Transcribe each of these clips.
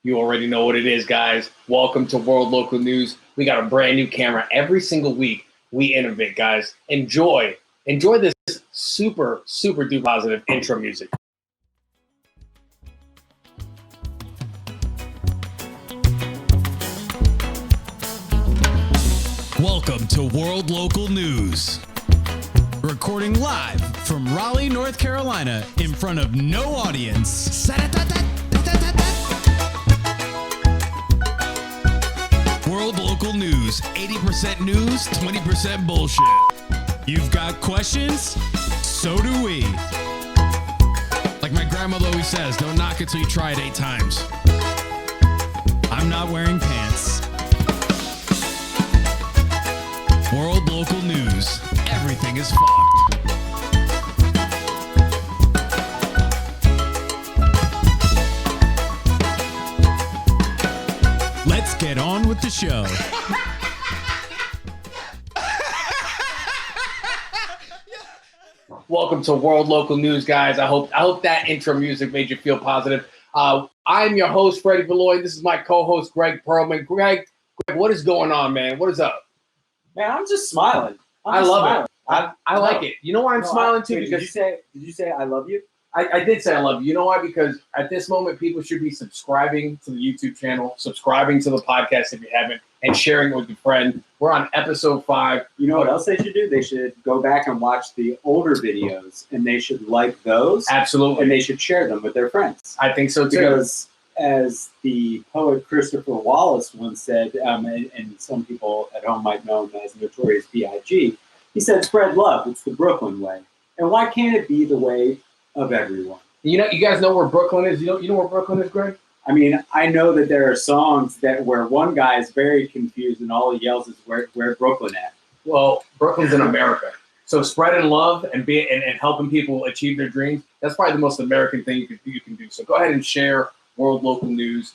You already know what it is, guys. Welcome to World Local News. We got a brand new camera every single week. We innovate, guys. Enjoy this super duper positive intro music. Welcome to World Local News. Recording live from Raleigh, North Carolina, in front of no audience. World Local News, 80% news, 20% bullshit. You've got questions? So do we. Like my grandmother always says, don't knock it till you try it 8 times. I'm not wearing pants. World Local News, everything is fucked. Let's get on with the show. Welcome to World Local News, guys. I hope that intro music made you feel positive. I'm your host, Freddie Beloy. This is my co-host, Greg Perlman. Greg, what is going on, man? What is up? Man, I'm just smiling. I love it. I like it. You know why I'm smiling too? Wait, Because did you say I love you? I did say I love you. You know why? Because at this moment, people should be subscribing to the YouTube channel, subscribing to the podcast if you haven't, and sharing it with your friend. We're on episode 5. You know what else they should do? They should go back and watch the older videos, and they should like those. Absolutely. And they should share them with their friends. I think so too. Because as the poet Christopher Wallace once said, and some people at home might know him as Notorious B.I.G., he said, spread love. It's the Brooklyn way. And why can't it be the way of everyone? You guys know where Brooklyn is? You know where Brooklyn is, Greg? I mean, I know that there are songs where one guy is very confused and all he yells is, where Brooklyn at? Well, Brooklyn's in America. So spreading love and helping people achieve their dreams, that's probably the most American thing you can do. So go ahead and share World Local News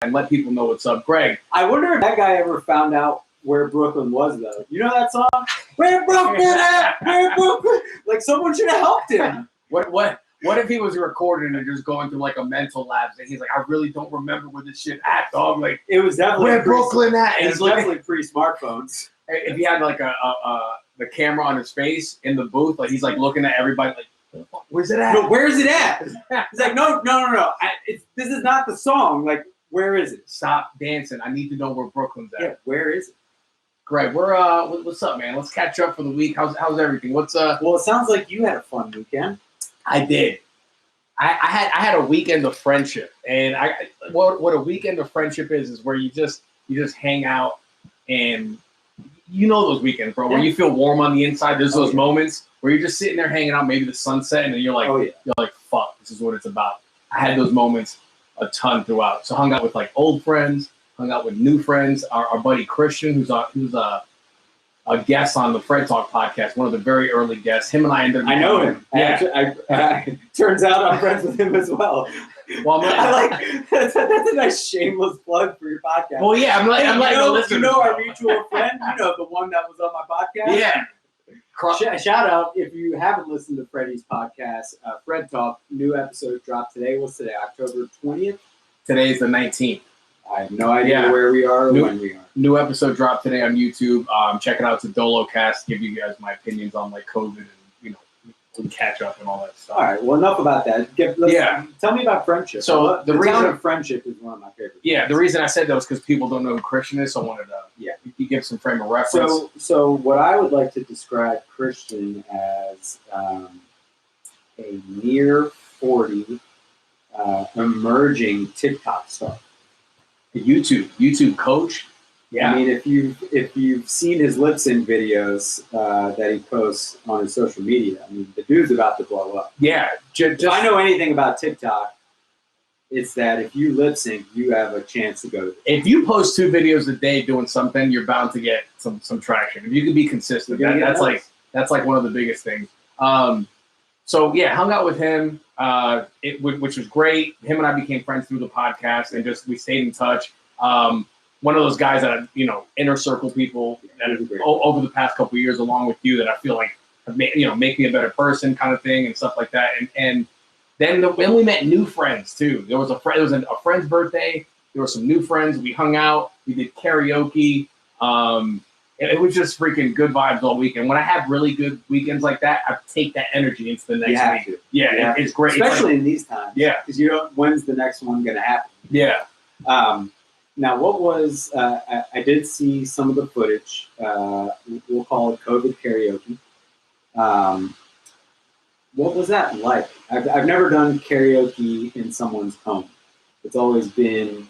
and let people know what's up. Greg. I wonder if that guy ever found out where Brooklyn was, though. You know that song? Where Brooklyn at? Where Brooklyn? Like, someone should have helped him. What if he was recording and just going through like a mental lapse and he's like, I really don't remember where this shit at, dog. Like, it was definitely where Brooklyn at? It was definitely pre-smartphones. If he had like the camera on his face in the booth, like he's like looking at everybody like, where's it at? No, where's it at? He's like, no. This is not the song. Like, where is it? Stop dancing. I need to know where Brooklyn's at. Yeah, where is it? Greg, what's up, man? Let's catch up for the week. How's everything? Well, it sounds like you had a fun weekend. I did. I had a weekend of friendship, and what a weekend of friendship is where you just hang out, and you know those weekends, bro, where you feel warm on the inside. There's those moments where you're just sitting there hanging out, maybe the sunset, and then you're like, fuck, this is what it's about. I had those moments a ton throughout. So hung out with like old friends, hung out with new friends. Our buddy Christian, who's a guest on the Fred Talk podcast, one of the very early guests. Him and I ended up. I know him. Yeah. Turns out I'm friends with him as well. Well, that's a nice shameless plug for your podcast. Well, yeah, I'm like, you know our mutual friend, the one that was on my podcast. Yeah. Shout out if you haven't listened to Freddie's podcast, Fred Talk. New episode dropped today. What's today? October 20th. Today's the 19th. I have no idea where we are or when we are. New episode dropped today on YouTube. Check it out. It's a DoloCast. Give you guys my opinions on like COVID and we catch up and all that stuff. All right. Well, enough about that. Tell me about friendship. So the reason of friendship is one of my favorites. Yeah. The reason I said that was because people don't know who Christian is. So I wanted to give some frame of reference. So what I would like to describe Christian as a near 40 emerging TikTok star. YouTube coach. Yeah. I mean, if you've seen his lip sync videos that he posts on his social media, I mean, the dude's about to blow up. Yeah. If I know anything about TikTok, it's that if you lip sync, you have a chance to go. If you post 2 videos a day doing something, you're bound to get some traction. If you can be consistent, that's like one of the biggest things. So yeah, hung out with him, which was great. Him and I became friends through the podcast, and we stayed in touch. One of those guys that inner circle people that over the past couple of years, along with you, that I feel like have make me a better person, kind of thing, and stuff like that. And then we met new friends too. There was a friend's birthday There were some new friends. We hung out. We did karaoke. It was just freaking good vibes all weekend. When I have really good weekends like that, I take that energy into the next week. Yeah, it's great. Especially in these times. Yeah. Because you don't, when's the next one going to happen? Yeah. Now, what was, I did see some of the footage. We'll call it COVID karaoke. What was that like? I've never done karaoke in someone's home. It's always been,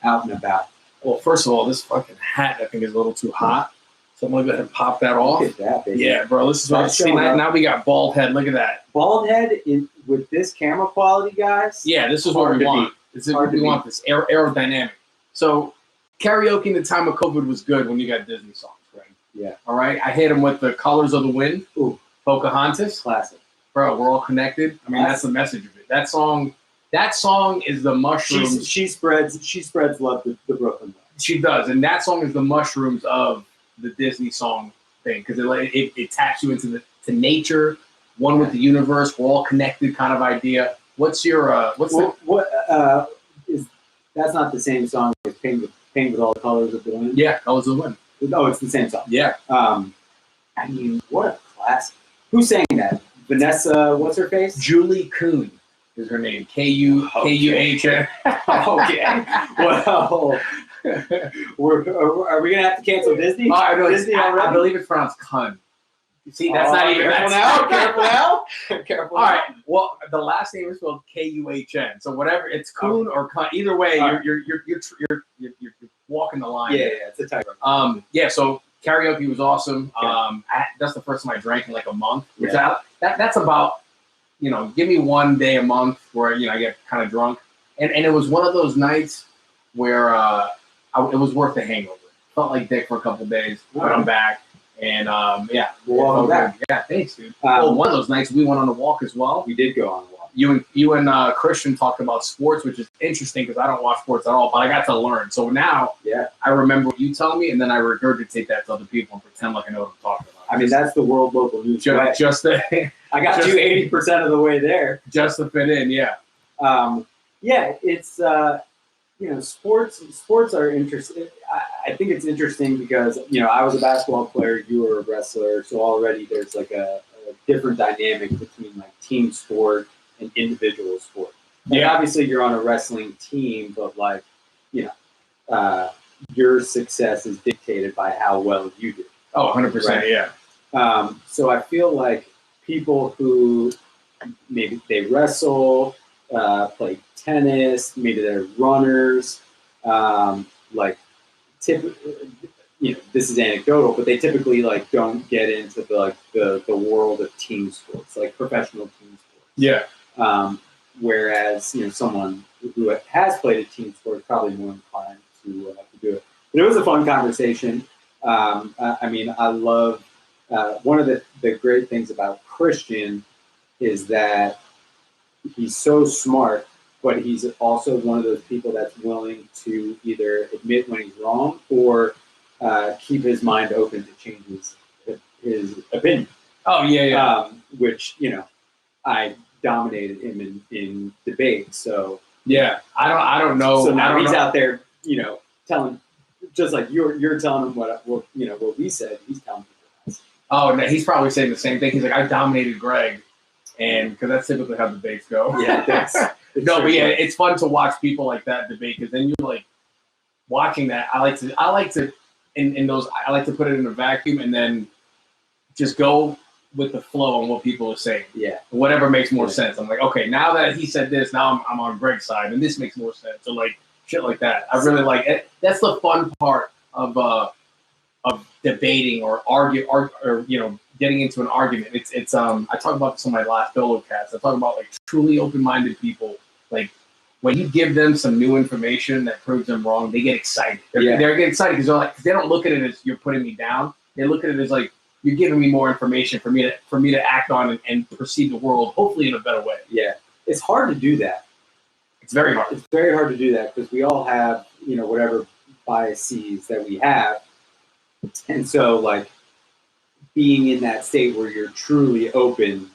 out and about. Well, first of all, this fucking hat I think is a little too hot. So I'm going to go ahead and pop that off. Look at that, baby. Yeah, bro. This is what I see. Now we got bald head. Look at that. Bald head with this camera quality, guys. Yeah, this is what we want. This is what we want. This aerodynamic. So karaoke in the time of COVID was good when you got Disney songs, right? Yeah. All right. I hit them with the Colors of the Wind. Ooh. Pocahontas. Classic. Bro, we're all connected. I mean, that's the message of it. That song is the mushrooms. She spreads love to the Brooklyn way. She does, and that song is the mushrooms of the Disney song thing because it taps you into to nature, one with the universe. We're all connected, kind of idea. What's your that's not the same song as Paint with All the Colors of the Wind? Yeah, Colors of the Wind. No, it's the same song. Yeah. I mean, what a classic. Who sang that? Vanessa, what's her face? Julie Kuhn is her name. Kuhn. Okay. Well, are we gonna have to cancel Disney? Disney already? I believe it's pronounced Kun. See, that's not even careful now. Careful now. Careful. All right. Well, the last name is spelled Kuhn. So whatever, it's Kuhn or Kun. Either way, you're walking the line. Yeah, it's a tightrope. Yeah. So karaoke was awesome. That's the first time I drank in like a month. Which that's about, give me one day a month where I get kind of drunk, and it was one of those nights where it was worth the hangover. Felt like dick for a couple of days, but I'm back. And welcome back. Yeah, thanks, dude. One of those nights we went on a walk as well. We did go on a walk. You and Christian talked about sports, which is interesting because I don't watch sports at all, but I got to learn. So now I remember what you tell me, and then I regurgitate that to other people and pretend like I know what I'm talking about. I mean, that's the world local news. I got you 80% of the way there. Just to fit in, yeah. It's sports are interesting. I think it's interesting because I was a basketball player, you were a wrestler, so already there's like a different dynamic between like team sport and individual sport. Obviously you're on a wrestling team, but like your success is dictated by how well you do. Oh, 100%, right? Yeah. So I feel like people who maybe they wrestle, play tennis, maybe they're runners, this is anecdotal, but they typically like don't get into the world of team sports, like professional team sports. Yeah. Whereas someone who has played a team sport is probably more inclined to do it. But it was a fun conversation. I love one of the great things about Christian is that he's so smart, but he's also one of those people that's willing to either admit when he's wrong or keep his mind open to change his opinion. Oh, yeah. Which, I dominated him in debate. So yeah, I don't know. So now he's out there, telling, just like you're telling him what we said. He's telling people that. Oh, no, he's probably saying the same thing. He's like, I dominated Greg, and because that's typically how debates go. Yeah, it's fun to watch people like that debate because then you're like watching that. I like to put it in a vacuum and then just go with the flow on what people are saying. Yeah. Whatever makes more sense. I'm like, okay, now that he said this, now I'm on Greg's side, and this makes more sense. So like shit like that. I really like it. That's the fun part of debating or getting into an argument. It's I talk about this on my last solo cast. I talk about like truly open-minded people. Like when you give them some new information that proves them wrong, they get excited. They get excited because they don't look at it as you're putting me down. They look at it as like you're giving me more information for me to act on and perceive the world hopefully in a better way. Yeah, it's hard to do that. It's very hard. It's very hard to do that because we all have whatever biases that we have, and so like being in that state where you're truly open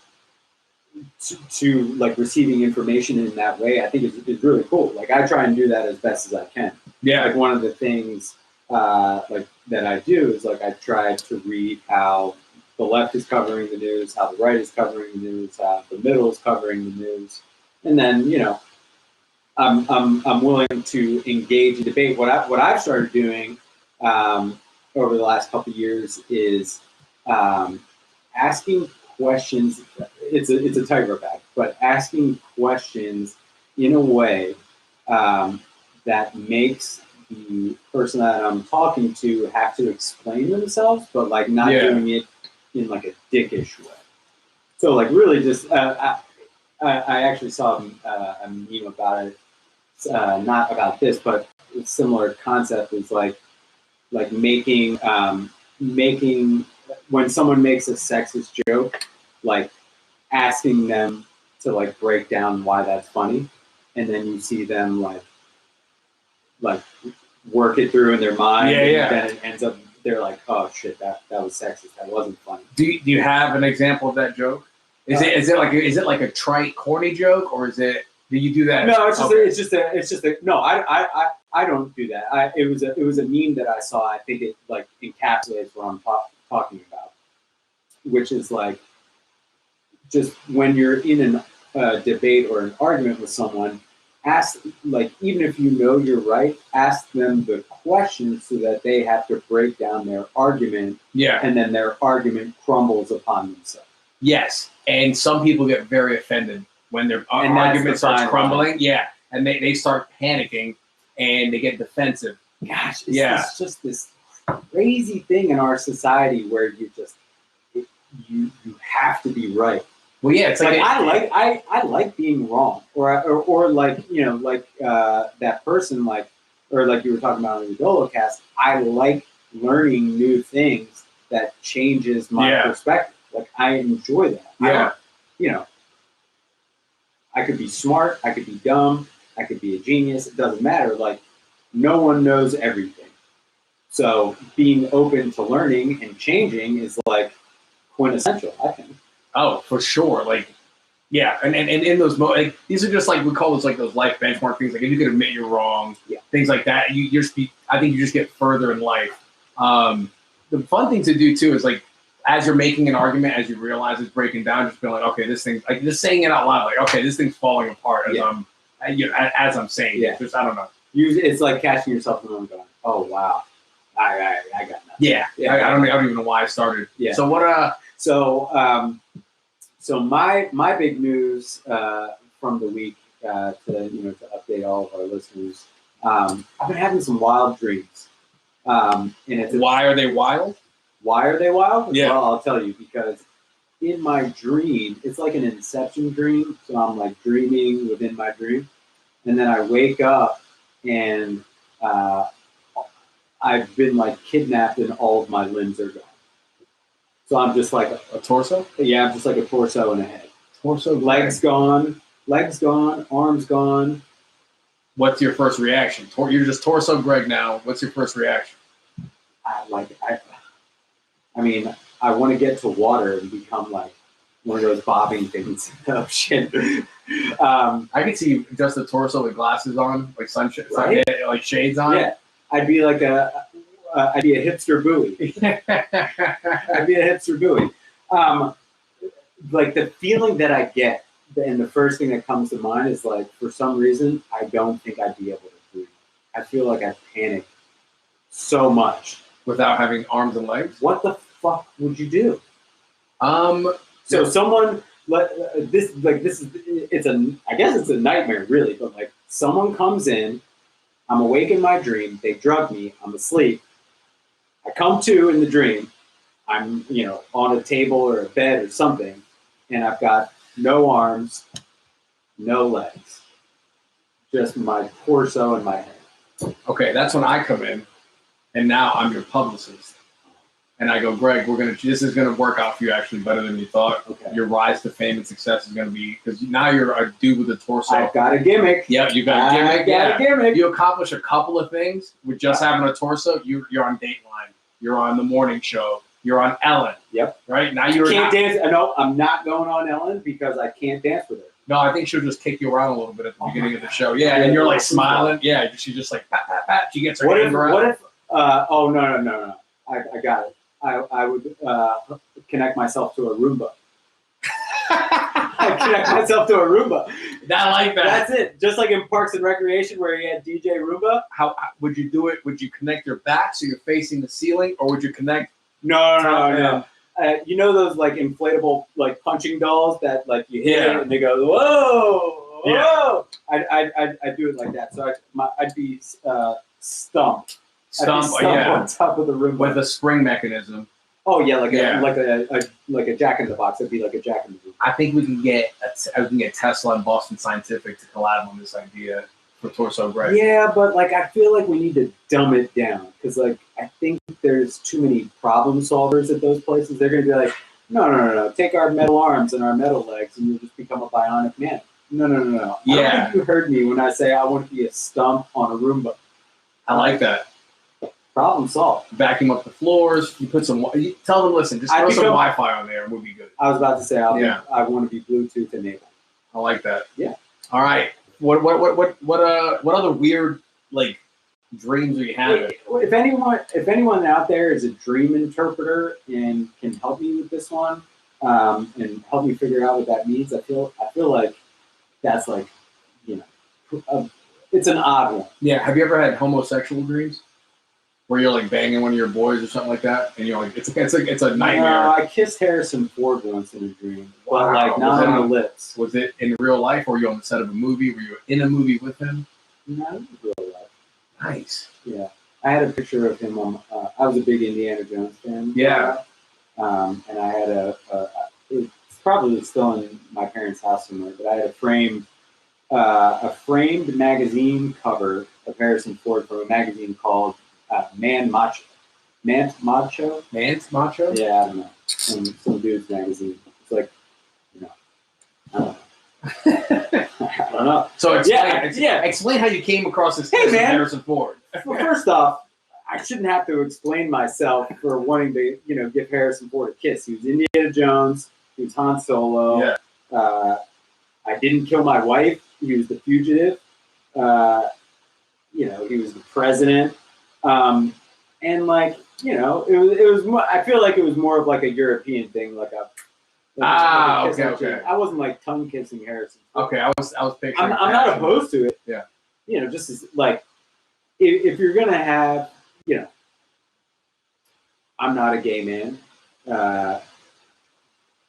to like receiving information in that way, I think is really cool. Like I try and do that as best as I can. Yeah. Like one of the things like that I do is like I try to read how the left is covering the news, how the right is covering the news, how the middle is covering the news, and then I'm willing to engage in debate. What I've started doing over the last couple of years is asking questions. It's a tightrope act, but asking questions in a way that makes the person that I'm talking to have to explain themselves, but like not doing it in like a dickish way. So like really just I actually saw a meme about it. Not about this, but a similar concept is like making when someone makes a sexist joke, like asking them to like break down why that's funny, and then you see them like work it through in their mind, and then it ends up they're like, oh shit, that was sexist, that wasn't funny. Do you have an example of that joke? Is it like a trite, corny joke, or is it? Do you do that? No, it's just a no. I don't do that. It was a meme that I saw. I think it like encapsulates what I'm talking about, which is like just when you're in a debate or an argument with someone, ask like even if you know you're right, ask them the question so that they have to break down their argument. Yeah, and then their argument crumbles upon themselves. Yes, and some people get very offended when their argument starts crumbling. Yeah, and they start panicking and they get defensive. Gosh, it's just this crazy thing in our society where you have to be right. Well, yeah, it's like I like being wrong, or like that person or like you were talking about on the Dolocast. I like learning new things that changes my perspective. Like I enjoy that. Yeah. I could be smart, I could be dumb, I could be a genius. It doesn't matter. Like no one knows everything. So being open to learning and changing is like quintessential, I think. Oh, for sure. Like, yeah, and in those like, these are just like we call those like those life benchmark things. Like if you can admit you're wrong, things like that. I think you just get further in life. The fun thing to do too is like as you're making an argument, as you realize it's breaking down, just being like, okay, this thing, like just saying it out loud, like, okay, this thing's falling apart as I'm saying. Yeah, just I don't know. It's like catching yourself in the room going, oh wow, I got nothing. Yeah. I don't even know why I started. Yeah. So what? So my big news from the week to update all of our listeners. I've been having some wild dreams. And why are they wild? Why are they wild? Yeah. Well, I'll tell you, because in my dream, it's like an inception dream. So I'm like dreaming within my dream. And then I wake up and I've been like kidnapped and all of my limbs are gone. So I'm just like a torso? Yeah, I'm just like a torso and a head. Torso, legs gone, arms gone. What's your first reaction? You're just torso Greg now. What's your first reaction? I mean, I want to get to water and become like one of those bobbing things. Oh shit! I could see just a torso with glasses on, like sunshade, right? Like shades on. Yeah, I'd be like I'd be a hipster buoy. I'd be a hipster buoy. Like the feeling that I get, and the first thing that comes to mind is like, for some reason, I don't think I'd be able to breathe. I feel like I panic so much. Without having arms and legs? What the fuck would you do? So someone I guess it's a nightmare really, but like someone comes in, I'm awake in my dream, they drug me, I'm asleep. I come to in the dream, I'm on a table or a bed or something, and I've got no arms, no legs, just my torso and my head. Okay, that's when I come in. And now I'm your publicist. And I go, Greg, this is gonna work out for you actually better than you thought. Okay. Your rise to fame and success is gonna be, because now you're a dude with a torso. I've got a gimmick. Yep, you got a gimmick. A gimmick. You accomplish a couple of things with just having a torso. You're on Dateline. You're on the morning show. You're on Ellen. Yep. Right now you're can't dance. No, I'm not going on Ellen because I can't dance with her. No, I think she'll just kick you around a little bit at the beginning of the show. Yeah, and you're like smiling. Yeah, she's just like pat, pat, pat. She gets her hand around. What if? Oh no! I got it. I would connect myself to a Roomba. I connect myself to a Roomba. I like that. That's it. Just like in Parks and Recreation where he had DJ Roomba. How would you do it? Would you connect your back so you're facing the ceiling, or would you connect? No. You know those like inflatable like punching dolls that like you hit it and they go whoa. Yeah. I'd do it like that. So I'd be stumped. Stump on top of the Roomba with a spring mechanism. Oh yeah, like a Jack in the Box. It'd be like a Jack in the Box. I think we can get Tesla and Boston Scientific to collab on this idea for Torso Greg. Yeah, but like I feel like we need to dumb it down because like I think there's too many problem solvers at those places. They're gonna be like, no. Take our metal arms and our metal legs, and you'll just become a bionic man. No. Yeah. I don't think you heard me when I say I want to be a stump on a Roomba. I like that. Problem solved. Vacuum up the floors. You put some. You tell them, listen, just throw some Wi-Fi on there, and we'll be good. I was about to say, I want to be Bluetooth enabled. I like that. Yeah. All right. What other weird like dreams are you having? If anyone out there is a dream interpreter and can help me with this one, and help me figure out what that means, I feel like that's like, it's an odd one. Yeah. Have you ever had homosexual dreams? Where you're like banging one of your boys or something like that, and you're like, it's a nightmare. No, I kissed Harrison Ford once in a dream, but like not on the lips. Was it in real life, or were you on the set of a movie? Were you in a movie with him? No, it was real life. Nice. Yeah, I had a picture of him on. I was a big Indiana Jones fan. Yeah. And I had it's probably still in my parents' house somewhere, but I had a framed magazine cover of Harrison Ford from a magazine called Man Macho. Macho? Yeah, I don't know. Some dude's magazine. It's like, I don't know. I don't know. So explain how you came across this Harrison Ford. Well, first off, I shouldn't have to explain myself for wanting to, give Harrison Ford a kiss. He was Indiana Jones. He was Han Solo. Yeah. I didn't kill my wife. He was the fugitive. He was the president. And like, it was more, I feel like it was more of like a European thing, like a okay. I wasn't like tongue kissing Harrison. Okay, I was picturing. I'm not opposed to it. Yeah. Just as like if you're gonna have, I'm not a gay man.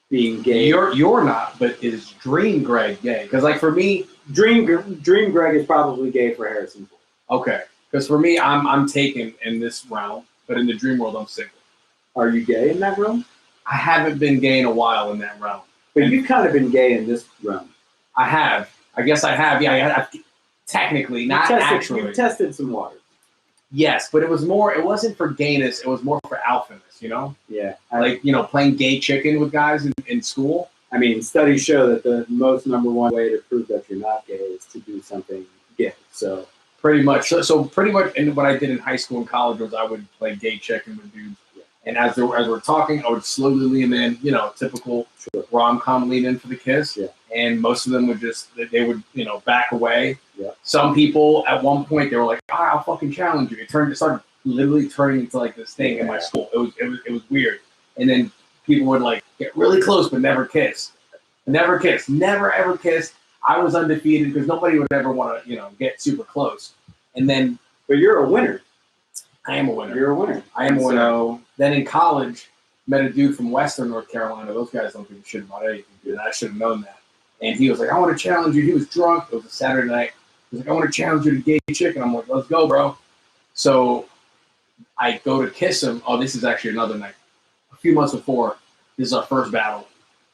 Being gay. You're not, but is Dream Greg gay? Because like for me, Dream Greg is probably gay for Harrison Ford. Okay. Because for me, I'm taken in this realm, but in the dream world, I'm single. Are you gay in that realm? I haven't been gay in a while in that realm. But you've kind of been gay in this realm. I have. I guess I have. Yeah, technically, not actually. You've tested some water. Yes, but it wasn't for gayness. It was more for alphaness, Yeah. Playing gay chicken with guys in school. I mean, studies show that the most number one way to prove that you're not gay is to do something gay. So... Pretty much. So pretty much, and what I did in high school and college was I would play gay chicken with dudes, and as we're talking, I would slowly lean in, typical rom-com lean in for the kiss, and most of them would they would back away. Yeah. Some people at one point they were like, I'll fucking challenge you. It started literally turning into like this thing in my school. It was weird, and then people would like get really close but never kiss, never ever kiss. I was undefeated because nobody would ever want to, get super close. And then, but you're a winner. I am a winner. You're a winner. I am a winner. So then in college, met a dude from Western North Carolina. Those guys don't give a shit about anything, dude. I should have known that. And he was like, I want to challenge you. He was drunk. It was a Saturday night. He was like, I want to challenge you to gay chicken. I'm like, let's go, bro. So I go to kiss him. Oh, this is actually another night. A few months before, this is our first battle.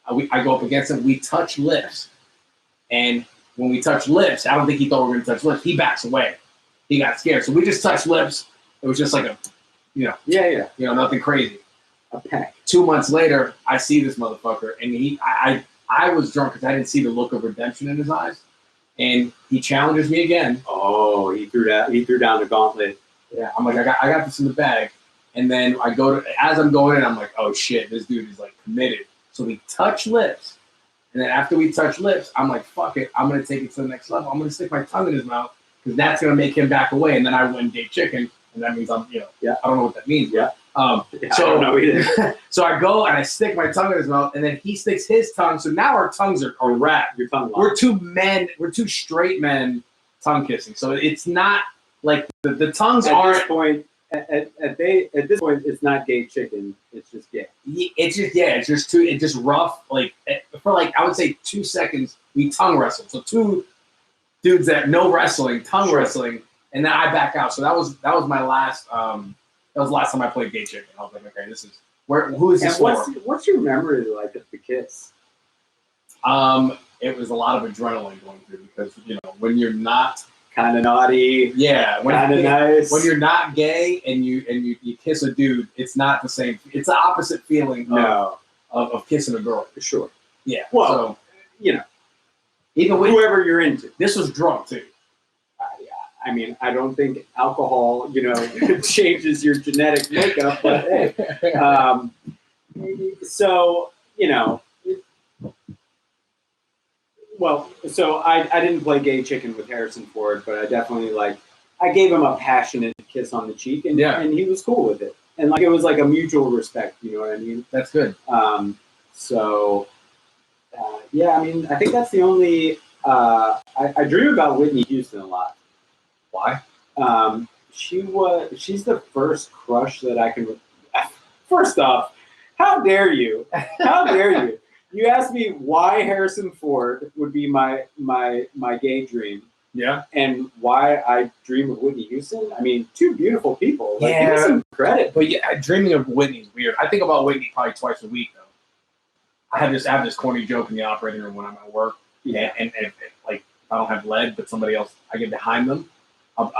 I go up against him. We touch lips. And when we touch lips, I don't think he thought we were going to touch lips. He backs away. He got scared. So we just touched lips. It was just like nothing crazy. A peck. 2 months later, I see this motherfucker, and I was drunk because I didn't see the look of redemption in his eyes, and he challenges me again. Oh, he threw down the gauntlet. Yeah, I'm like, I got this in the bag, And then as I'm going in, I'm like, oh shit, this dude is like committed. So we touch lips. And then after we touch lips, I'm like, fuck it. I'm going to take it to the next level. I'm going to stick my tongue in his mouth because that's going to make him back away. And then I went and gave chicken. And that means I'm, I don't know what that means. Yeah. I don't know either. So I go and I stick my tongue in his mouth, and then he sticks his tongue. So now our tongues are wrapped. Your tongue We're two straight men tongue kissing. So it's not like the tongues aren't. At this point, it's not gay chicken. It's just gay. It's just rough. Like for like I would say 2 seconds, we tongue wrestled. So two dudes that know wrestling, tongue wrestling, and then I back out. So that was my last. That was the last time I played gay chicken. I was like, okay, this is who is this for? What's your memory like of the kiss? It was a lot of adrenaline going through because when you're not kind of naughty. Yeah, kind of nice. When you're not gay and you kiss a dude, it's not the same. It's the opposite feeling of kissing a girl. For sure. Yeah. Well, so, even with whoever you're into. This was drunk too. I mean, I don't think alcohol, changes your genetic makeup, but hey. So I didn't play gay chicken with Harrison Ford, but I definitely I gave him a passionate kiss on the cheek, and he was cool with it, and it was like a mutual respect. You know what I mean? That's good. I mean, I think that's the only. I dream about Whitney Houston a lot. Why? She's the first crush that I can. First off, how dare you? How dare you? You asked me why Harrison Ford would be my gay dream. Yeah. And why I dream of Whitney Houston. I mean, two beautiful people. Give me some credit. But dreaming of Whitney is weird. I think about Whitney probably twice a week though. I have this corny joke in the operating room when I'm at work. Yeah. And if I don't have lead, but somebody else, I get behind them. They'll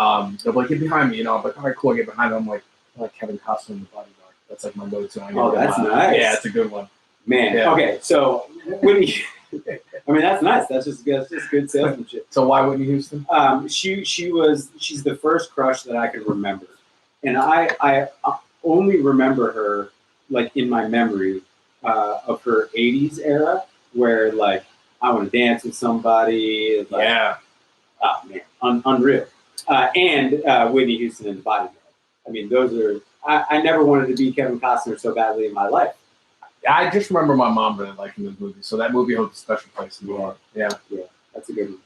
be like, get behind me. I'm like, all right, cool. I get behind them. I'm like Kevin Costner in The Bodyguard. That's like my go-to. Oh, that's nice. Yeah, it's a good one. Man. Yeah. Okay, so Whitney. I mean, that's nice. That's just good salesmanship. So why Whitney Houston? She's the first crush that I can remember, and I only remember her in my memory of her '80s era, where I want to dance with somebody. Oh man, unreal. And Whitney Houston and The Bodyguard. I mean, those are. I never wanted to be Kevin Costner so badly in my life. I just remember my mom really liking those movies, so that movie holds a special place in my heart. Yeah, that's a good one.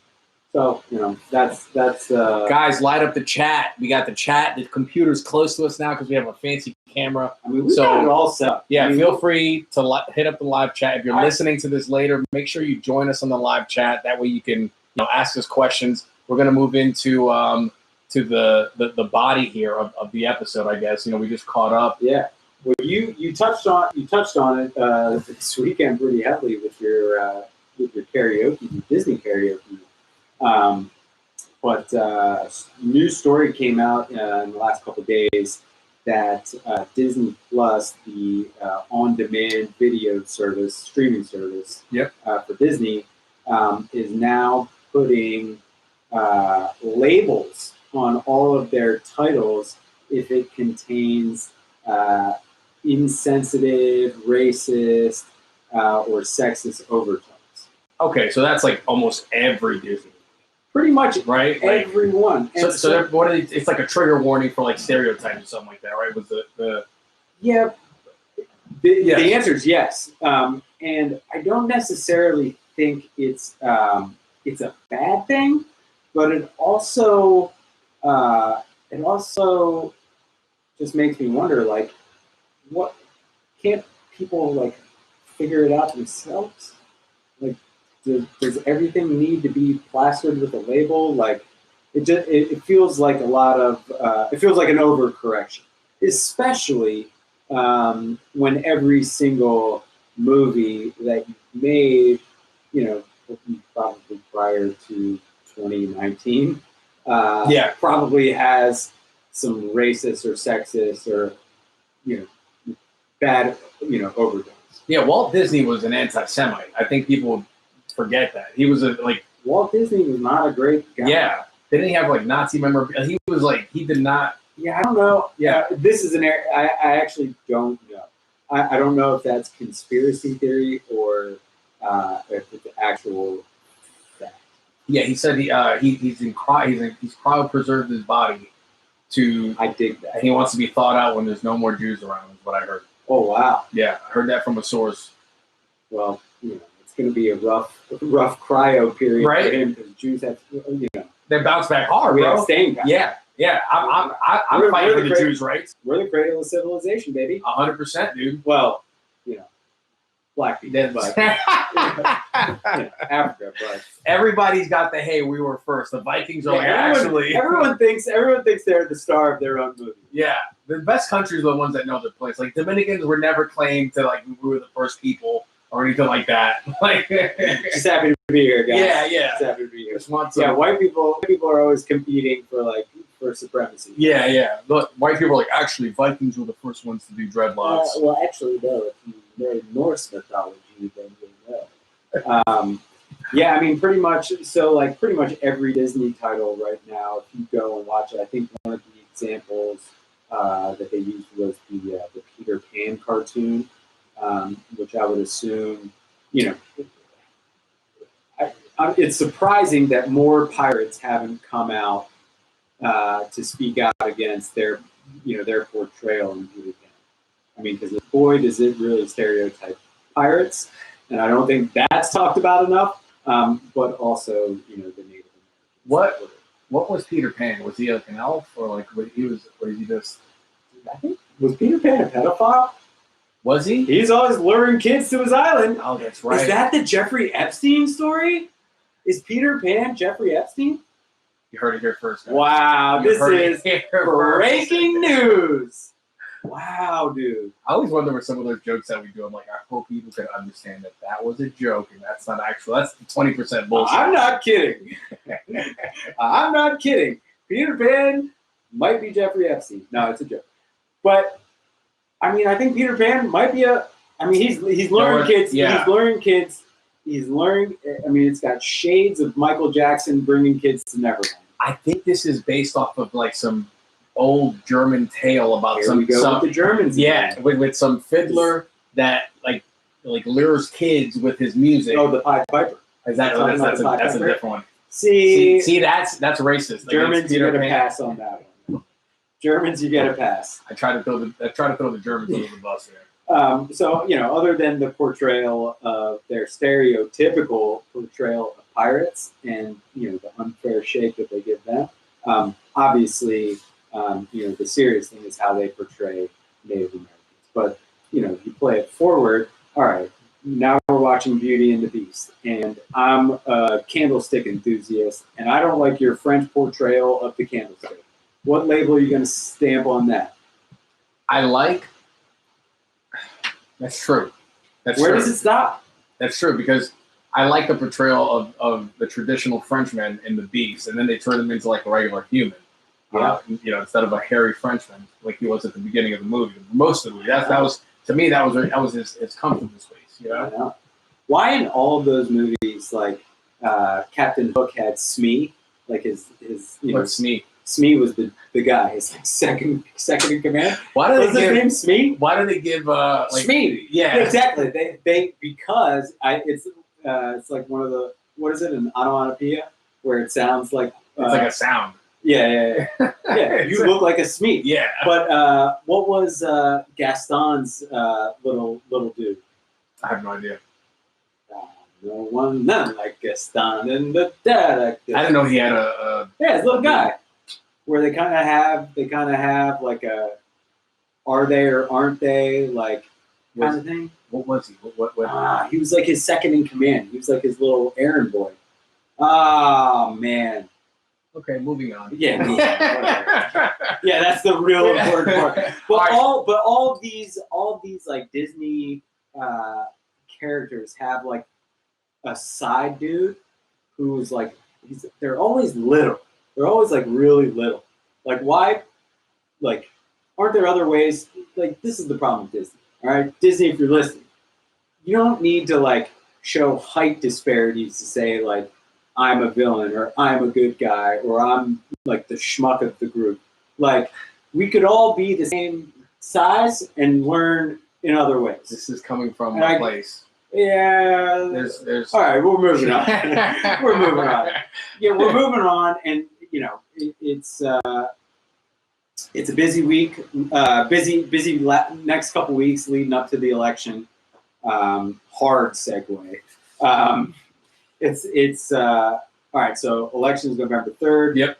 So that's guys, light up the chat. We got the chat. The computer's close to us now because we have a fancy camera. I mean, we got it all set up. Yeah, feel free to hit up the live chat. If you're listening to this later, make sure you join us on the live chat. That way you can ask us questions. We're gonna move into to the body here of the episode. I guess we just caught up. Yeah. Well, you touched on it this weekend pretty heavily with your karaoke, Disney karaoke. But news story came out in the last couple of days that Disney Plus, the on-demand video service, streaming service for Disney, is now putting labels on all of their titles if it contains insensitive, racist, or sexist overtones. Okay, so that's almost every Disney. Pretty much, right? Everyone. So what are they, it's like a trigger warning for stereotypes or something like that, right? Was the yeah. The answer is yes, and I don't necessarily think it's a bad thing, but it also just makes me wonder, what can't people figure it out themselves? Does everything need to be plastered with a label? It feels like a lot of it feels like an overcorrection, especially when every single movie that you made, probably prior to 2019, probably has some racist or sexist or bad overtones. Yeah, Walt Disney was an anti-Semite. I think people forget that. He was Walt Disney was not a great guy. Yeah, didn't he have Nazi memorabilia? He was he did not. Yeah, I don't know. Yeah. This is an area I actually don't know. I don't know if that's conspiracy theory or if it's actual fact. Yeah, he said he's cryopreserved his body to. I dig that. He wants to be thawed out when there's no more Jews around. Is what I heard. Oh wow. Yeah, I heard that from a source. Well, it's going to be a rough cryo period Right? for him because Jews have, They bounce back hard, we bro. have staying power. Yeah. I'm We're fighting for the the great- Jews' rights. We're the cradle of civilization, baby. 100%, dude. Well, black people, Then- but Africa, but Everybody's got the hey, we were first. The Vikings are like actually. everyone thinks they're the star of their own movie. Yeah, the best countries are the ones that know their place. Like Dominicans were never claimed to like we were the first people or anything like that. Like, Just happy to be here, guys. yeah. Just happy to be here. Just want some, Yeah, white people are always competing for supremacy. Yeah. Look, white people are like actually Vikings were the first ones to do dreadlocks. Well, actually, though, if you know Norse mythology, then you know. Yeah, I mean, pretty much every Disney title right now, if you go and watch it, I think one of the examples that they used was the Peter Pan cartoon, which I would assume, it's surprising that more pirates haven't come out to speak out against their portrayal in Peter Pan. I mean, because boy, does it really stereotype pirates, and I don't think that's talked about enough. But also, the Native Americans. What was Peter Pan? Was he like an elf or like was he just? I think was Peter Pan a pedophile? Was he? He's always luring kids to his island. Oh, that's right. Is that the Jeffrey Epstein story? Is Peter Pan Jeffrey Epstein? You heard it here first. Guys. Wow, You this heard it is here first. breaking news. Wow, dude. I always wonder with some of those jokes that we do. I'm like, I hope people can understand that was a joke and that's not actual. That's 20% bullshit. I'm not kidding. I'm not kidding. Peter Pan might be Jeffrey Epstein. No, it's a joke. But I mean, I think Peter Pan might be he's luring kids. Yeah. He's luring kids. He's luring. I mean, it's got shades of Michael Jackson bringing kids to Neverland. I think this is based off of like some old German tale about Here we go with the Germans. Yeah, with some fiddler that like lures kids with his music. Oh, the Pied Piper. Is that that's a different one. See, that's racist. Germans, you get a pass on that one. Germans, you get a pass. I try to throw the Germans under the bus here. So other than the portrayal of their stereotypical portrayal of pirates and the unfair shake that they give them, obviously, the serious thing is how they portray Native Americans. But you play it forward. All right, now we're watching Beauty and the Beast, and I'm a candlestick enthusiast, and I don't like your French portrayal of the candlestick. What label are you going to stamp on that? That's true. Where does it stop? That's true because I like the portrayal of the traditional Frenchman in the Beast, and then they turn him into like a regular human. Yeah. Instead of a hairy Frenchman like he was at the beginning of the movie, most of the movie. That was to me that was his comfortable space. I know. Why in all of those movies like Captain Hook had Smee, like his What's Smee? Smee was the guy, his second in command. Why do What's his name? Smee? Why do they give Smee? Yeah, exactly. They because it's like one of the what is it, an onomatopoeia where it sounds like it's like a sound. Yeah. You look like a Smee. Yeah. But what was Gaston's little dude? I have no idea. None like Gaston and the dad. I didn't know he had a his little guy. Where they kind of have like a are they or aren't they like kind of thing. What was he? What? He was like his second in command. He was like his little errand boy. Oh man. Okay, moving on. Yeah. Yeah, that's the real important part. But all these like Disney characters have like a side dude who's like they're always little. They're always like really little. Like why? Like aren't there other ways? Like this is the problem with Disney. All right, Disney, if you're listening, you don't need to like show height disparities to say like I'm a villain or I'm a good guy or I'm like the schmuck of the group. Like we could all be the same size and learn in other ways. This is coming from a place. Yeah. There's. All right, we're moving on. We're moving on. Yeah, we're moving on, and it's a busy week. Busy next couple weeks leading up to the election. Hard segue. It's all right. So election is November 3rd. Yep.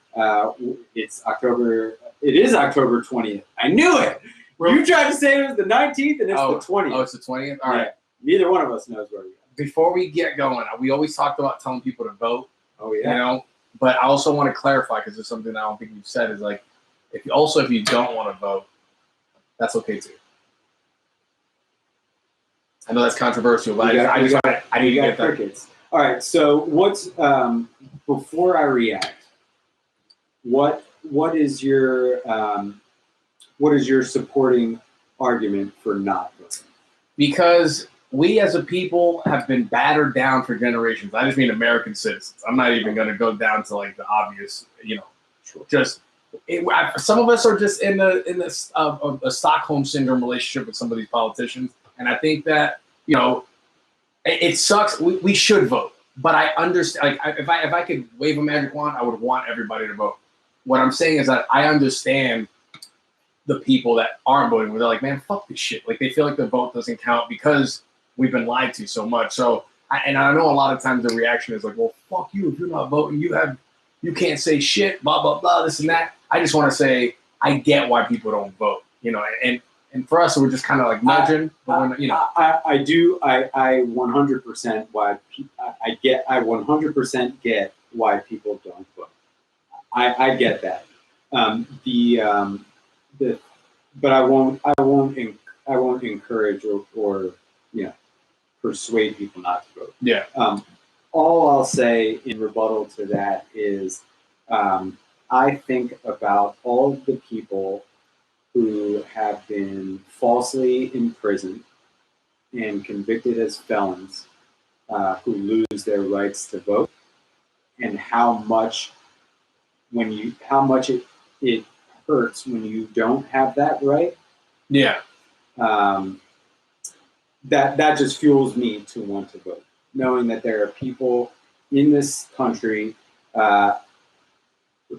It's October. It is October 20th. I knew it. You tried to say it was the 19th, and it's the 20th. Oh, it's the 20th. All right. Neither one of us knows where we are. Before we get going, we always talked about telling people to vote. Oh yeah. But I also want to clarify because there's something I don't think you've said is like, if you don't want to vote, that's okay too. I know that's controversial, but I need to get crickets. All right. So what's before I react? What is your supporting argument for not voting? Because we as a people have been battered down for generations. I just mean American citizens. I'm not even going to go down to like the obvious, some of us are just in a Stockholm syndrome relationship with some of these politicians. And I think that, it sucks. We should vote, but I understand, like, if I could wave a magic wand, I would want everybody to vote. What I'm saying is that I understand the people that aren't voting, where they're like, man, fuck this shit. Like, they feel like the vote doesn't count because we've been lied to so much. So, I know a lot of times the reaction is like, well, fuck you. If you're not voting, you can't say shit, blah, blah, blah, this and that. I just want to say, I get why people don't vote, and for us, we're just kind of like nudging. I do. I 100% why I 100% get why people don't vote. I get that. But I won't encourage or persuade people not to vote. Yeah. All I'll say in rebuttal to that is, I think about all of the people who have been falsely imprisoned and convicted as felons, who lose their rights to vote, and how much it hurts when you don't have that right. Yeah. That just fuels me to want to vote, knowing that there are people in this country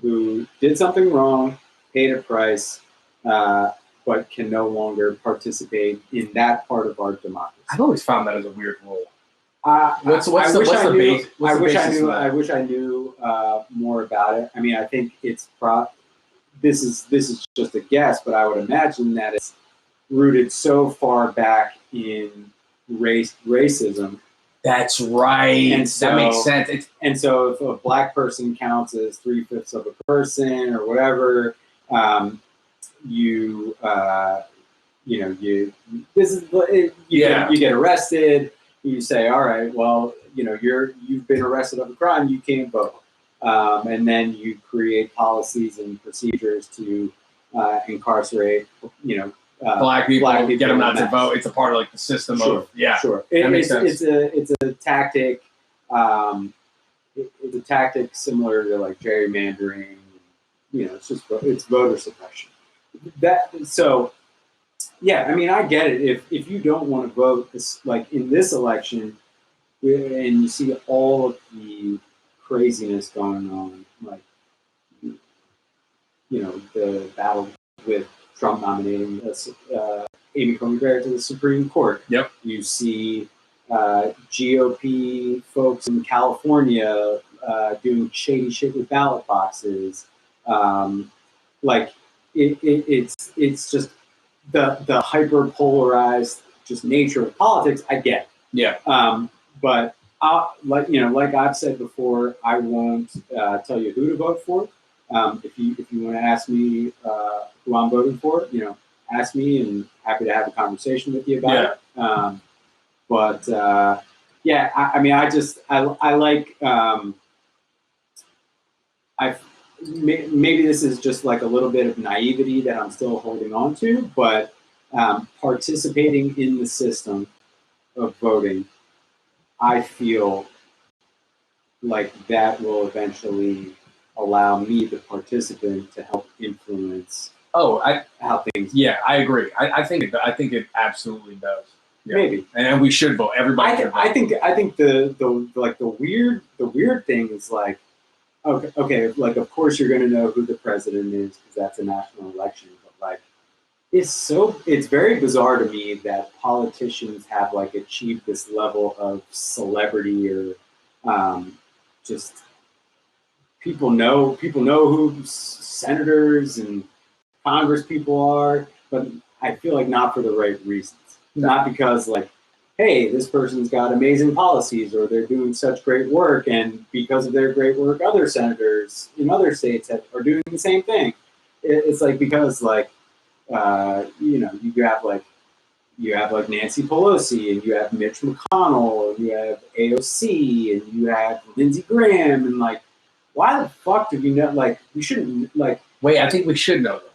who did something wrong, paid a price, but can no longer participate in that part of our democracy. I've always found that as a weird rule. I wish I knew more about it. I mean, I think it's this is just a guess, but I would imagine that it's rooted so far back in racism. That's right. And that makes sense. And so if a black person counts as 3/5 of a person or whatever, you get arrested. You say, all right, well, you've been arrested of a crime, you can't vote. And then you create policies and procedures to incarcerate, black people, get them not to vote. It's a part of like the system of Sure. Makes sense. It's a tactic. It's a tactic similar to like gerrymandering. It's voter suppression. Yeah, I mean, I get it. If you don't want to vote, like in this election, and you see all of the craziness going on, like the battle with Trump nominating Amy Coney Barrett to the Supreme Court. Yep. You see GOP folks in California doing shady shit with ballot boxes. It's just the hyper polarized just nature of politics. I get. Yeah. But like I've said before, I won't tell you who to vote for. If you want to ask me who I'm voting for, ask me, and happy to have a conversation with you about it. Maybe this is just like a little bit of naivety that I'm still holding on to, but participating in the system of voting, I feel like that will eventually allow me, the participant, to help influence how things. Yeah, I agree. I think it absolutely does. Yeah. Maybe. And we should vote. Everybody should vote. I think the weird thing is like, okay, like of course you're going to know who the president is because that's a national election, but like it's very bizarre to me that politicians have like achieved this level of celebrity or just people know who senators and Congress people are, but I feel like not for the right reasons. Not because like, hey, this person's got amazing policies or they're doing such great work, and because of their great work, other senators in other states are doing the same thing. It's like because like you have like Nancy Pelosi and you have Mitch McConnell and you have AOC and you have Lindsey Graham and like, why the fuck do we know? Like, we shouldn't like. Wait, I think we should know them.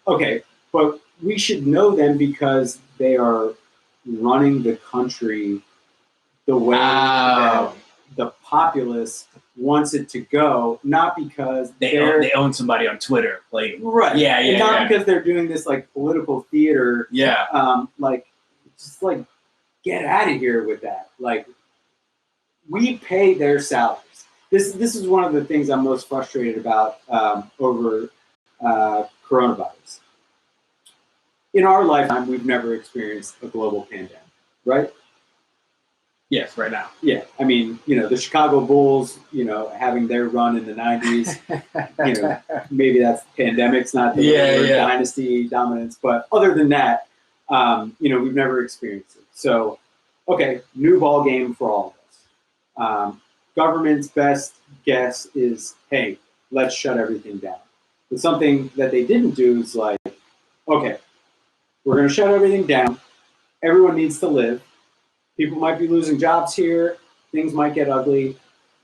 Okay, but we should know them because they are running the country the way that the populace wants it to go, not because they own somebody on Twitter, like right, yeah, and not because they're doing this like political theater, like just like get out of here with that. Like we pay their salaries. This is one of the things I'm most frustrated about over coronavirus. In our lifetime, we've never experienced a global pandemic, right? Yes, right now. Yeah, I mean, the Chicago Bulls, having their run in the 90s, maybe that's pandemics, not the dynasty dominance. But other than that, we've never experienced it. So, okay, new ball game for all of us. Government's best guess is, hey, let's shut everything down. But something that they didn't do is like, okay, we're going to shut everything down. Everyone needs to live. People might be losing jobs here. Things might get ugly.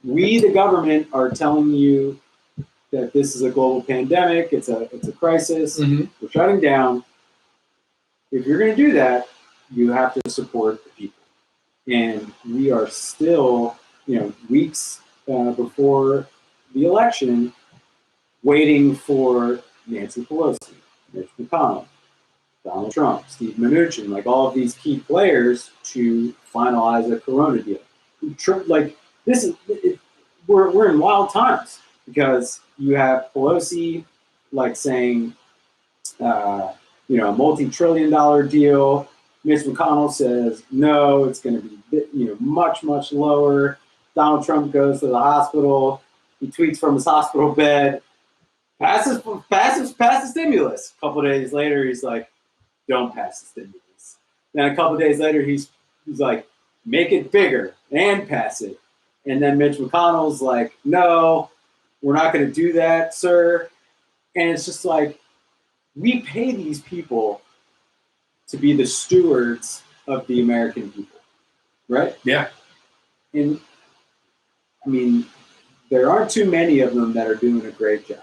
We, the government, are telling you that this is a global pandemic. It's a crisis. Mm-hmm. We're shutting down. If you're going to do that, you have to support the people. And we are still, weeks before the election, waiting for Nancy Pelosi, Mitch McConnell, Donald Trump, Steve Mnuchin, like all of these key players to finalize a Corona deal. Like we're in wild times because you have Pelosi like saying, a multi-trillion-dollar deal. Mitch McConnell says no, it's going to be much lower. Donald Trump goes to the hospital. He tweets from his hospital bed, passes the stimulus. A couple of days later, he's like, don't pass the stimulus. Then a couple of days later, he's like, make it bigger and pass it. And then Mitch McConnell's like, no, we're not going to do that, sir. And it's just like, we pay these people to be the stewards of the American people, right? Yeah. And I mean, there aren't too many of them that are doing a great job.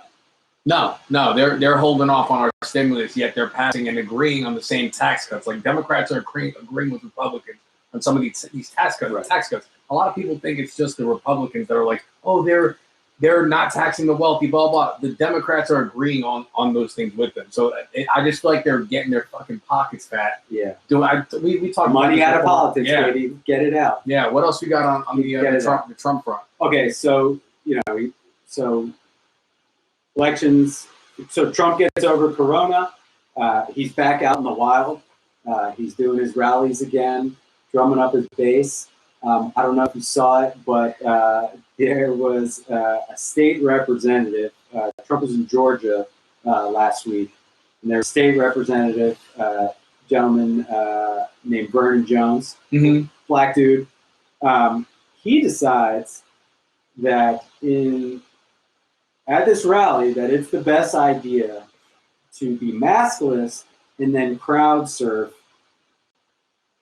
No, they're holding off on our stimulus, yet they're passing and agreeing on the same tax cuts. Like Democrats are agreeing with Republicans on some of these tax cuts. Right. Tax cuts. A lot of people think it's just the Republicans that are like, oh, they're not taxing the wealthy, blah blah. The Democrats are agreeing on those things with them. So I just feel like they're getting their fucking pockets fat. Yeah. We talk money about out of politics, baby. Get it out. Yeah. What else we got on the Trump front? Okay, so elections. So Trump gets over Corona. He's back out in the wild. He's doing his rallies again, drumming up his base. I don't know if you saw it, but there was a state representative. Trump was in Georgia last week, and there's a state representative, gentleman named Vernon Jones, black dude. He decides that at this rally that it's the best idea to be maskless and then crowd surf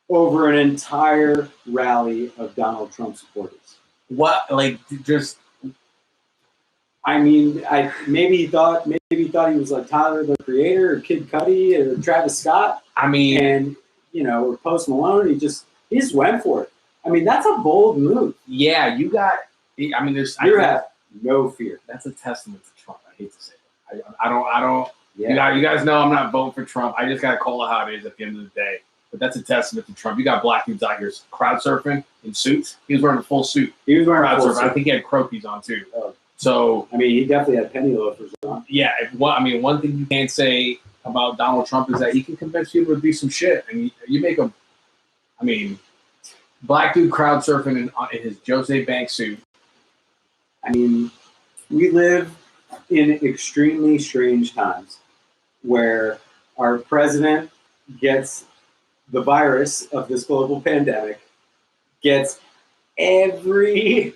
over an entire rally of Donald Trump supporters. What, like, just? I mean, maybe he thought he was like Tyler the Creator or Kid Cudi or Travis Scott. I mean, and or Post Malone. He just went for it. I mean, that's a bold move. Yeah, you got. I mean, you have no fear. That's a testament to Trump. I hate to say that. I don't. Yeah. You guys know I'm not voting for Trump. I just got to call it how it is at the end of the day. But that's a testament to Trump. You got black dudes out here crowd surfing in suits. He was wearing a full suit. He was wearing Crowd a full surfing. suit. I think he had croquis on too. Oh. So I mean, he definitely had penny loafers on. yeah, one thing you can't say about Donald Trump is that he can convince people to do some shit. And you make him, I mean, black dude crowd surfing in his Jose Bank suit. I mean, we live in extremely strange times where our president gets the virus of this global pandemic, gets the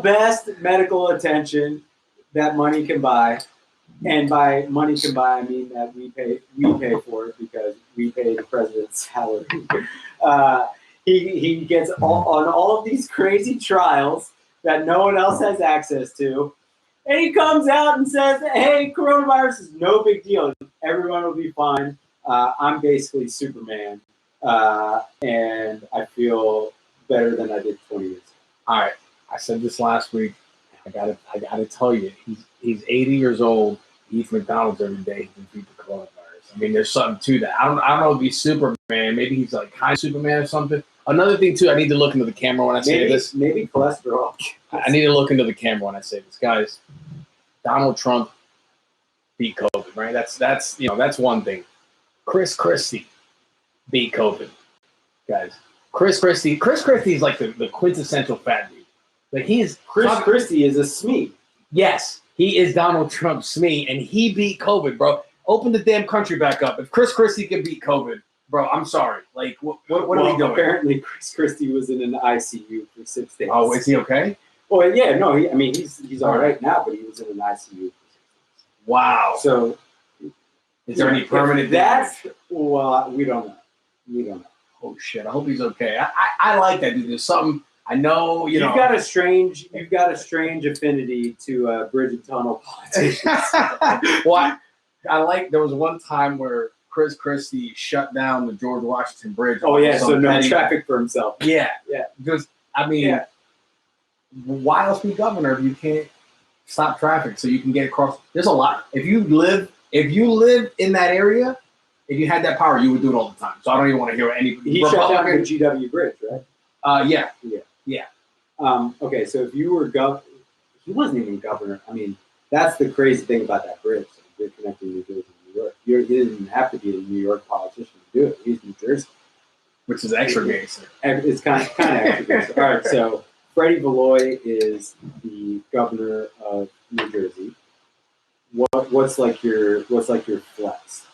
best medical attention that money can buy. And by money can buy, I mean that we pay for it because we pay the president's salary. He gets on all of these crazy trials that no one else has access to. And he comes out and says, hey, coronavirus is no big deal. Everyone will be fine. I'm basically Superman. And I feel better than I did 20 years ago. All right. I said this last week. I gotta tell you, he's 80 years old. He eats McDonald's every day. He can beat the coronavirus. I mean, there's something to that. I don't know if he's Superman. Maybe he's like high Superman or something. Another thing too, I need to look into the camera when I say this. Maybe cholesterol. I need to look into the camera when I say this, guys. Donald Trump beat COVID, right? That's one thing. Chris Christie beat COVID, guys. Chris Christie's like the quintessential fat dude. Like Chris Christie is a SME. Yes, he is Donald Trump's SME, and he beat COVID, bro. Open the damn country back up. If Chris Christie can beat COVID, bro, I'm sorry. Like, what are we doing? Apparently, Chris Christie was in an ICU for 6 days. Oh, is he okay? Well, yeah, no, he's all right now, but he was in an ICU for 6 days. Wow. So, is there any permanent damage? Well, we don't know. We don't know. Oh shit! I hope he's okay. I like that dude. There's something I know. You've got a strange affinity to bridge and tunnel politicians. Well, I like. There was one time where Chris Christie shut down the George Washington Bridge. Oh yeah, so no traffic for himself. Yeah. Yeah. Because I mean, why else be governor if you can't stop traffic so you can get across? There's a lot. If you live in that area, if you had that power, you would do it all the time. So I don't even want to hear any. He shut down the GW Bridge, right? Yeah. Okay, so if you were he wasn't even governor. I mean, that's the crazy thing about that bridge. You're connecting New Jersey and New York. You didn't have to be a New York politician to do it. He's New Jersey, which is extra gangster. It's kind of extra gangster. All right, so Freddie Valois is the governor of New Jersey. What's like your flex?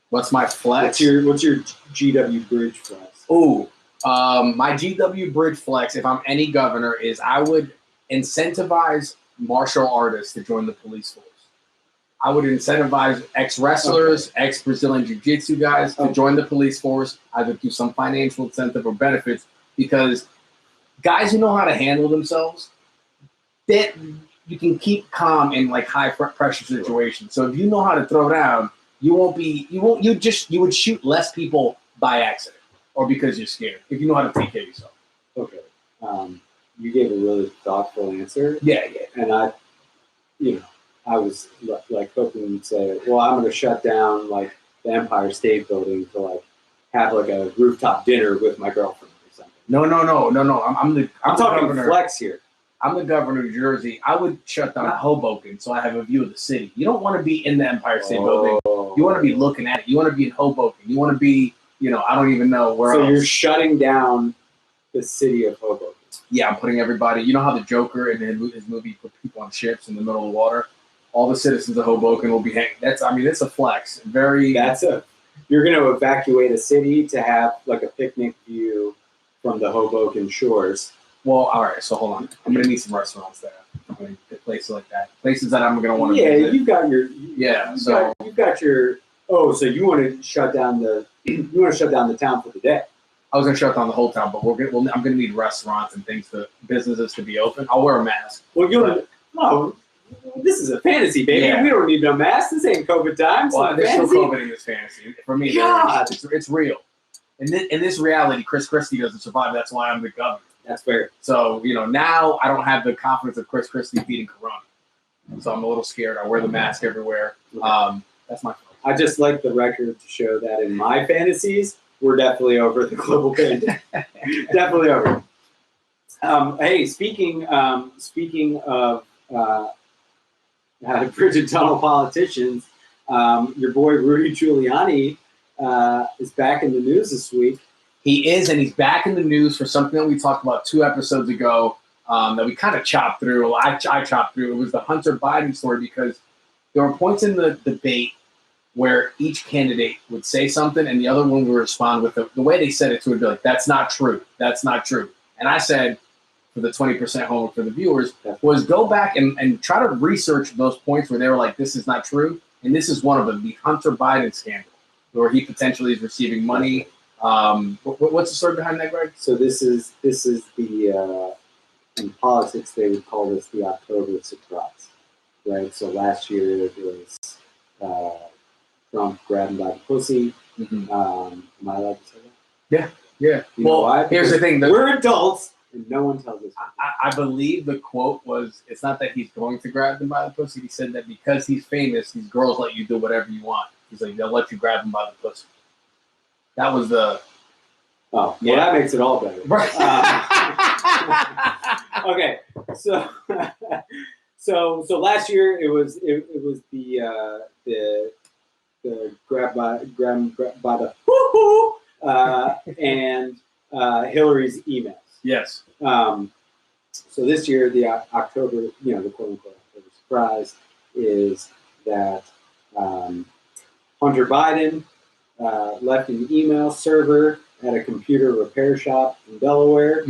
What's my flex? What's your GW Bridge flex? Oh, my GW Bridge flex, if I'm any governor, is I would incentivize martial artists to join the police force. I would incentivize ex-wrestlers, ex-Brazilian jiu-jitsu guys to join the police force, either through some financial incentive or benefits, because guys who know how to handle themselves, that you can keep calm in like high pressure situations. So if you know how to throw down, you would shoot less people by accident or because you're scared if you know how to take care of yourself. Okay. You gave a really thoughtful answer. Yeah. And I was like hoping you'd say, well, I'm going to shut down like the Empire State Building to like have like a rooftop dinner with my girlfriend or something. No. I'm talking governor. Flex here. I'm the governor of New Jersey. I would shut down Hoboken so I have a view of the city. You don't want to be in the Empire State Building. You want to be looking at it. You want to be in Hoboken. You want to be, I don't even know where else. So you're shutting down the city of Hoboken. Yeah, I'm putting everybody. You know how the Joker in his movie put people on ships in the middle of the water? All the citizens of Hoboken will be hanging. It's a flex. You're going to evacuate a city to have like a picnic view from the Hoboken shores. Well, all right. So hold on. I'm going to need some restaurants there. I mean, places like that. Places that I'm going to want to visit. Yeah, you've got your. You've got your. Oh, so you want to shut down the town for the day? I was going to shut down the whole town, but I'm going to need restaurants and businesses to be open. I'll wear a mask. Well, this is a fantasy, baby. Yeah. We don't need no mask. This ain't COVID times. Well, there's still COVID in this fantasy. For me, it's real. In this reality, Chris Christie doesn't survive. That's why I'm the governor. That's fair. So, now I don't have the confidence of Chris Christie beating Corona. so I'm a little scared. I wear the mask everywhere. That's my fault. I just like the record to show that in my fantasies, we're definitely over the global pandemic. Definitely over. Hey, speaking of bridge and tunnel politicians, your boy Rudy Giuliani is back in the news this week. He is, and he's back in the news for something that we talked about 2 episodes ago that we kind of chopped through. Well, I chopped through. It was the Hunter Biden story, because there were points in the debate where each candidate would say something and the other one would respond with the way they said it to it would be like, that's not true. That's not true. And I said, for the 20% homework for the viewers, was go back and try to research those points where they were like, this is not true. And this is one of them, the Hunter Biden scandal, where he potentially is receiving money. What's the story behind that, Greg? So this is the in politics they would call this the October surprise, right? So last year it was Trump grabbing by the pussy. Am I allowed to say that? Yeah. You know why? Here's the thing. We're adults and no one tells us. I believe the quote was, it's not that he's going to grab them by the pussy. He said that because he's famous, these girls let you do whatever you want. He's like, they'll let you grab them by the pussy. That was the... Oh, yeah, that makes it all better. Okay, so last year it was the grab by the woo-hoo, and Hillary's emails. Yes. So this year the October, the quote unquote October surprise is that Hunter Biden left an email server at a computer repair shop in Delaware.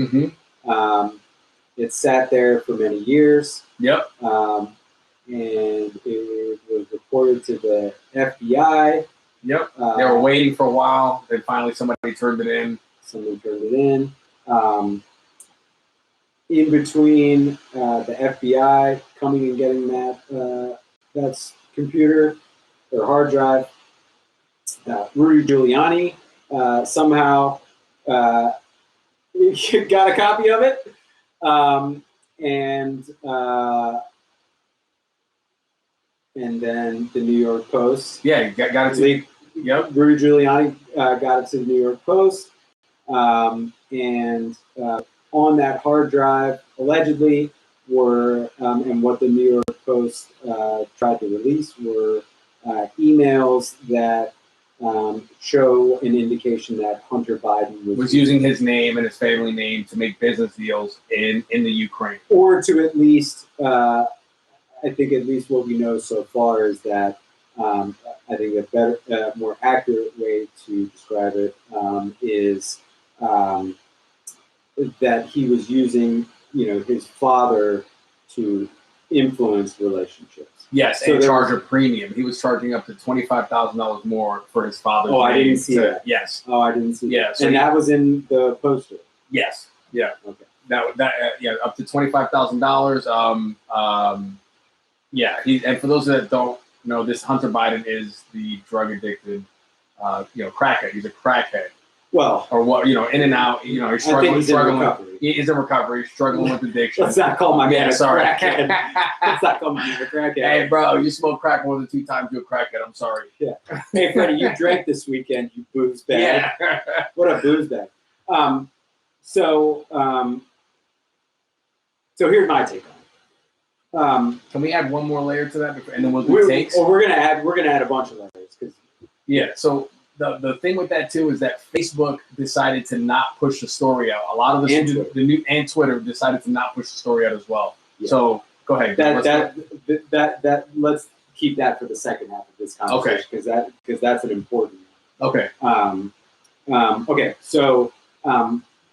It sat there for many years. Yep. And it was reported to the FBI. Yep. They were waiting for a while. Then finally somebody turned it in. In between the FBI coming and getting that computer or hard drive, Rudy Giuliani somehow got a copy of it. And then the New York Post. Yeah, got it. Yep. Rudy Giuliani got it to the New York Post. And on that hard drive, allegedly, were, and what the New York Post tried to release were emails that show an indication that Hunter Biden was using his name and his family name to make business deals in the Ukraine. Or to at least, I think at least what we know so far is that I think a better, more accurate way to describe it is that he was using, his father to influence relationships. Yes, and charge a premium. He was charging up to $25,000 more for his father. Oh, I didn't see that. Yes. Oh, I didn't see that. Yeah, so and that was in the poster. Yes. Yeah. Okay. That up to $25,000. Yeah. And for those that don't know, this Hunter Biden is the drug addicted, crackhead. He's a crackhead. Well, or what, in and out, he's struggling. He's struggling. in recovery. He is in recovery, struggling with addiction. Let's not call my man a crackhead. crackhead. Let's not call my man a crackhead. Hey, bro, you smoke crack more than 2 times, you're a crackhead. I'm sorry. Yeah. Hey, Freddie, you drank this weekend, you booze bag. Yeah. What a booze bag. So here's my take on it. Can we add one more layer to that, and then we'll do takes? We're gonna add a bunch of layers. Yeah. So the thing with that too is that Facebook decided to not push the story out. A lot of the Twitter decided to not push the story out as well. Yeah. So go ahead. That let's keep that for the second half of this conversation because that's an important one. Okay. Okay. So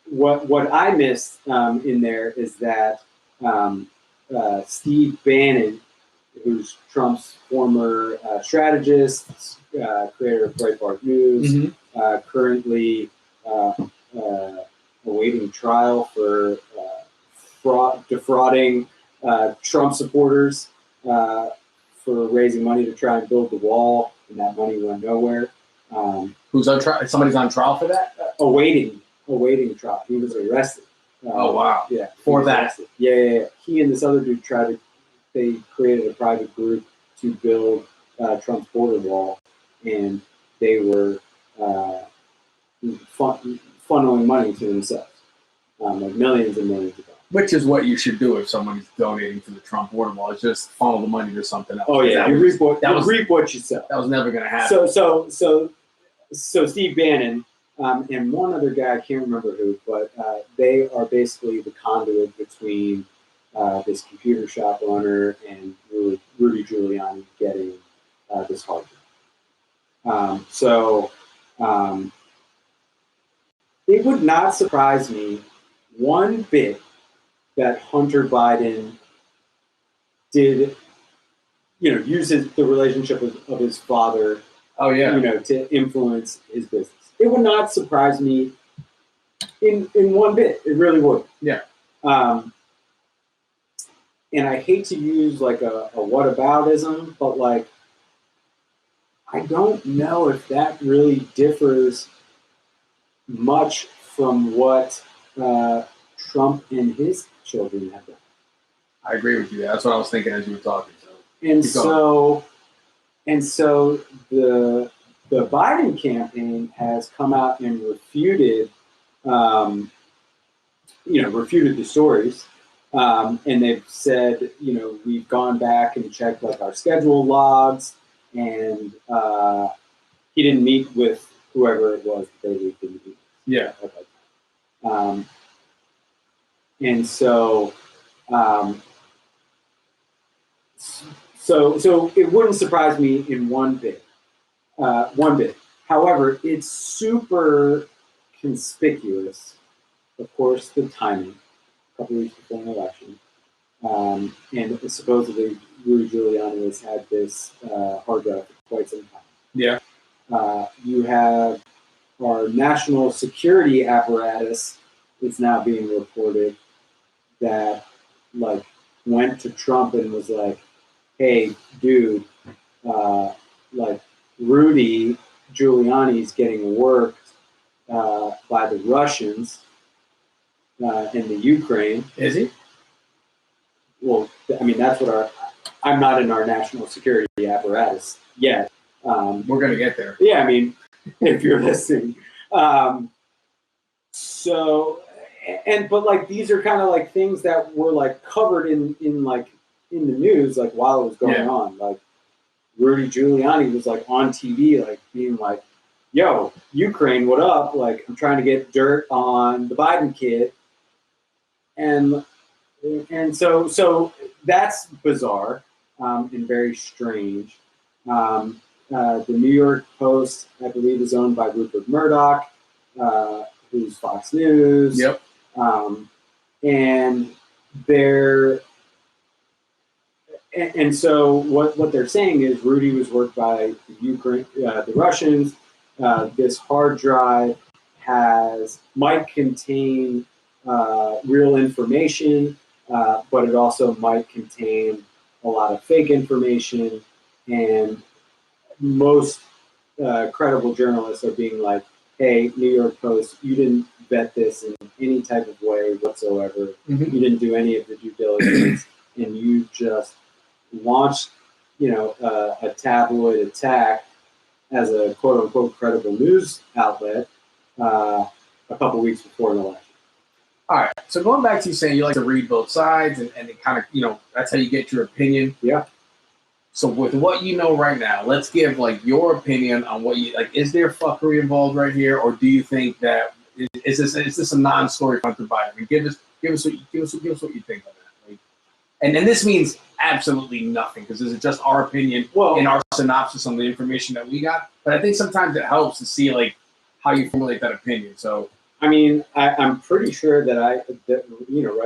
what I missed in there is that Steve Bannon, who's Trump's former strategist, creator of Breitbart News, currently awaiting trial for defrauding Trump supporters for raising money to try and build the wall, and that money went nowhere. Who's on trial? Somebody's on trial for that? Awaiting trial. He was arrested. Oh, wow. Yeah. For that? Yeah. He and this other dude tried to they created a private group to build Trump's border wall, and they were funneling money to themselves, like millions and millions of dollars. Which is what you should do if someone's donating to the Trump border wall. Is just funnel the money to something else. Oh yeah, you reap what you sow. That was never going to happen. So Steve Bannon and one other guy, I can't remember who, but they are basically the conduit between this computer shop owner and Rudy Giuliani getting this hard drive. It would not surprise me one bit that Hunter Biden did, use the relationship of his father, to influence his business. It would not surprise me in one bit. It really would. Yeah. And I hate to use like a whataboutism, but like, I don't know if that really differs much from what Trump and his children have done. I agree with you. That's what I was thinking as you were talking. So the Biden campaign has come out and refuted the stories, and they've said, we've gone back and checked like our schedule logs, and he didn't meet with whoever it was that they leaked in the meeting. Yeah. So it wouldn't surprise me in one bit. However, it's super conspicuous, of course, the timing, a couple weeks before an election. And supposedly Rudy Giuliani has had this hard drive for quite some time. Yeah. You have our national security apparatus. It's now being reported that like went to Trump and was like, "Hey, dude, like Rudy Giuliani's getting worked by the Russians in the Ukraine." Is he? Well, I mean, that's what I'm not in our national security apparatus yet. We're going to get there. Yeah, I mean, if you're listening. But like, these are kind of like things that were like covered in the news, like while it was going on. Like Rudy Giuliani was like on TV, like being like, "Yo, Ukraine, what up? Like, I'm trying to get dirt on the Biden kid." And so that's bizarre and very strange. The New York Post, I believe, is owned by Rupert Murdoch, who's Fox News. Yep. So what they're saying is Rudy was worked by the Russians. This hard drive might contain real information, but it also might contain a lot of fake information, and most credible journalists are being like, "Hey, New York Post, you didn't vet this in any type of way whatsoever. Mm-hmm. You didn't do any of the due diligence, and you just launched, a tabloid attack as a quote unquote credible news outlet a couple weeks before an election." All right. So going back to you saying you like to read both sides and it kind of, that's how you get your opinion. Yeah. So with what you know right now, let's give like your opinion on what you like. Is there fuckery involved right here, or do you think that is this a non-story for Hunter Biden? I mean, give us what you think of that. Like, and this means absolutely nothing because this is just our opinion in our synopsis on the information that we got. But I think sometimes it helps to see like how you formulate that opinion. So I mean, I'm pretty sure that right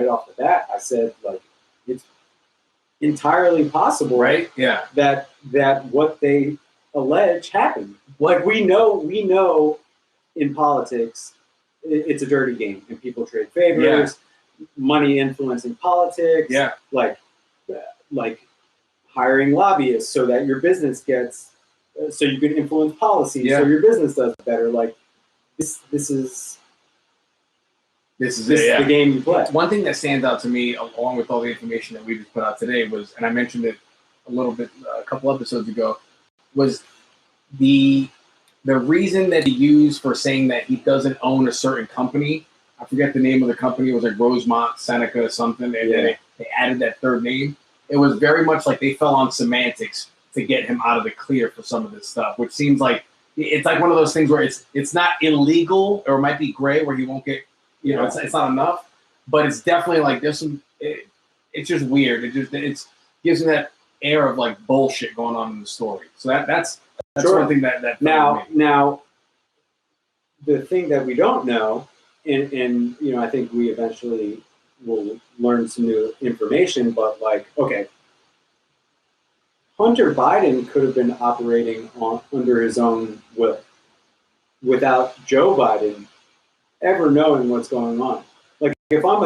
off the bat, I said like it's entirely possible, right? Yeah. That what they allege happened. Like we know in politics, it's a dirty game, and people trade favors, money influencing politics. Yeah. Like hiring lobbyists so that your business so you can influence policy, so your business does better. Like this is. This is This it. Yeah. is the game you play. One thing that stands out to me, along with all the information that we just put out today, was, and I mentioned it a little bit a couple episodes ago, was the reason that he used for saying that he doesn't own a certain company. I forget the name of the company. It was like Rosemont, Seneca, something, and then they added that third name. It was very much like they fell on semantics to get him out of the clear for some of this stuff, which seems like it's like one of those things where it's not illegal, or it might be gray where he won't get, it's not enough, but it's definitely like this. It's just weird. It gives me that air of like bullshit going on in the story. So that's Sure. one thing that now the thing that we don't know, and I think we eventually will learn some new information, but like, okay, Hunter Biden could have been operating under his own will without Joe Biden ever knowing what's going on. Like if I'm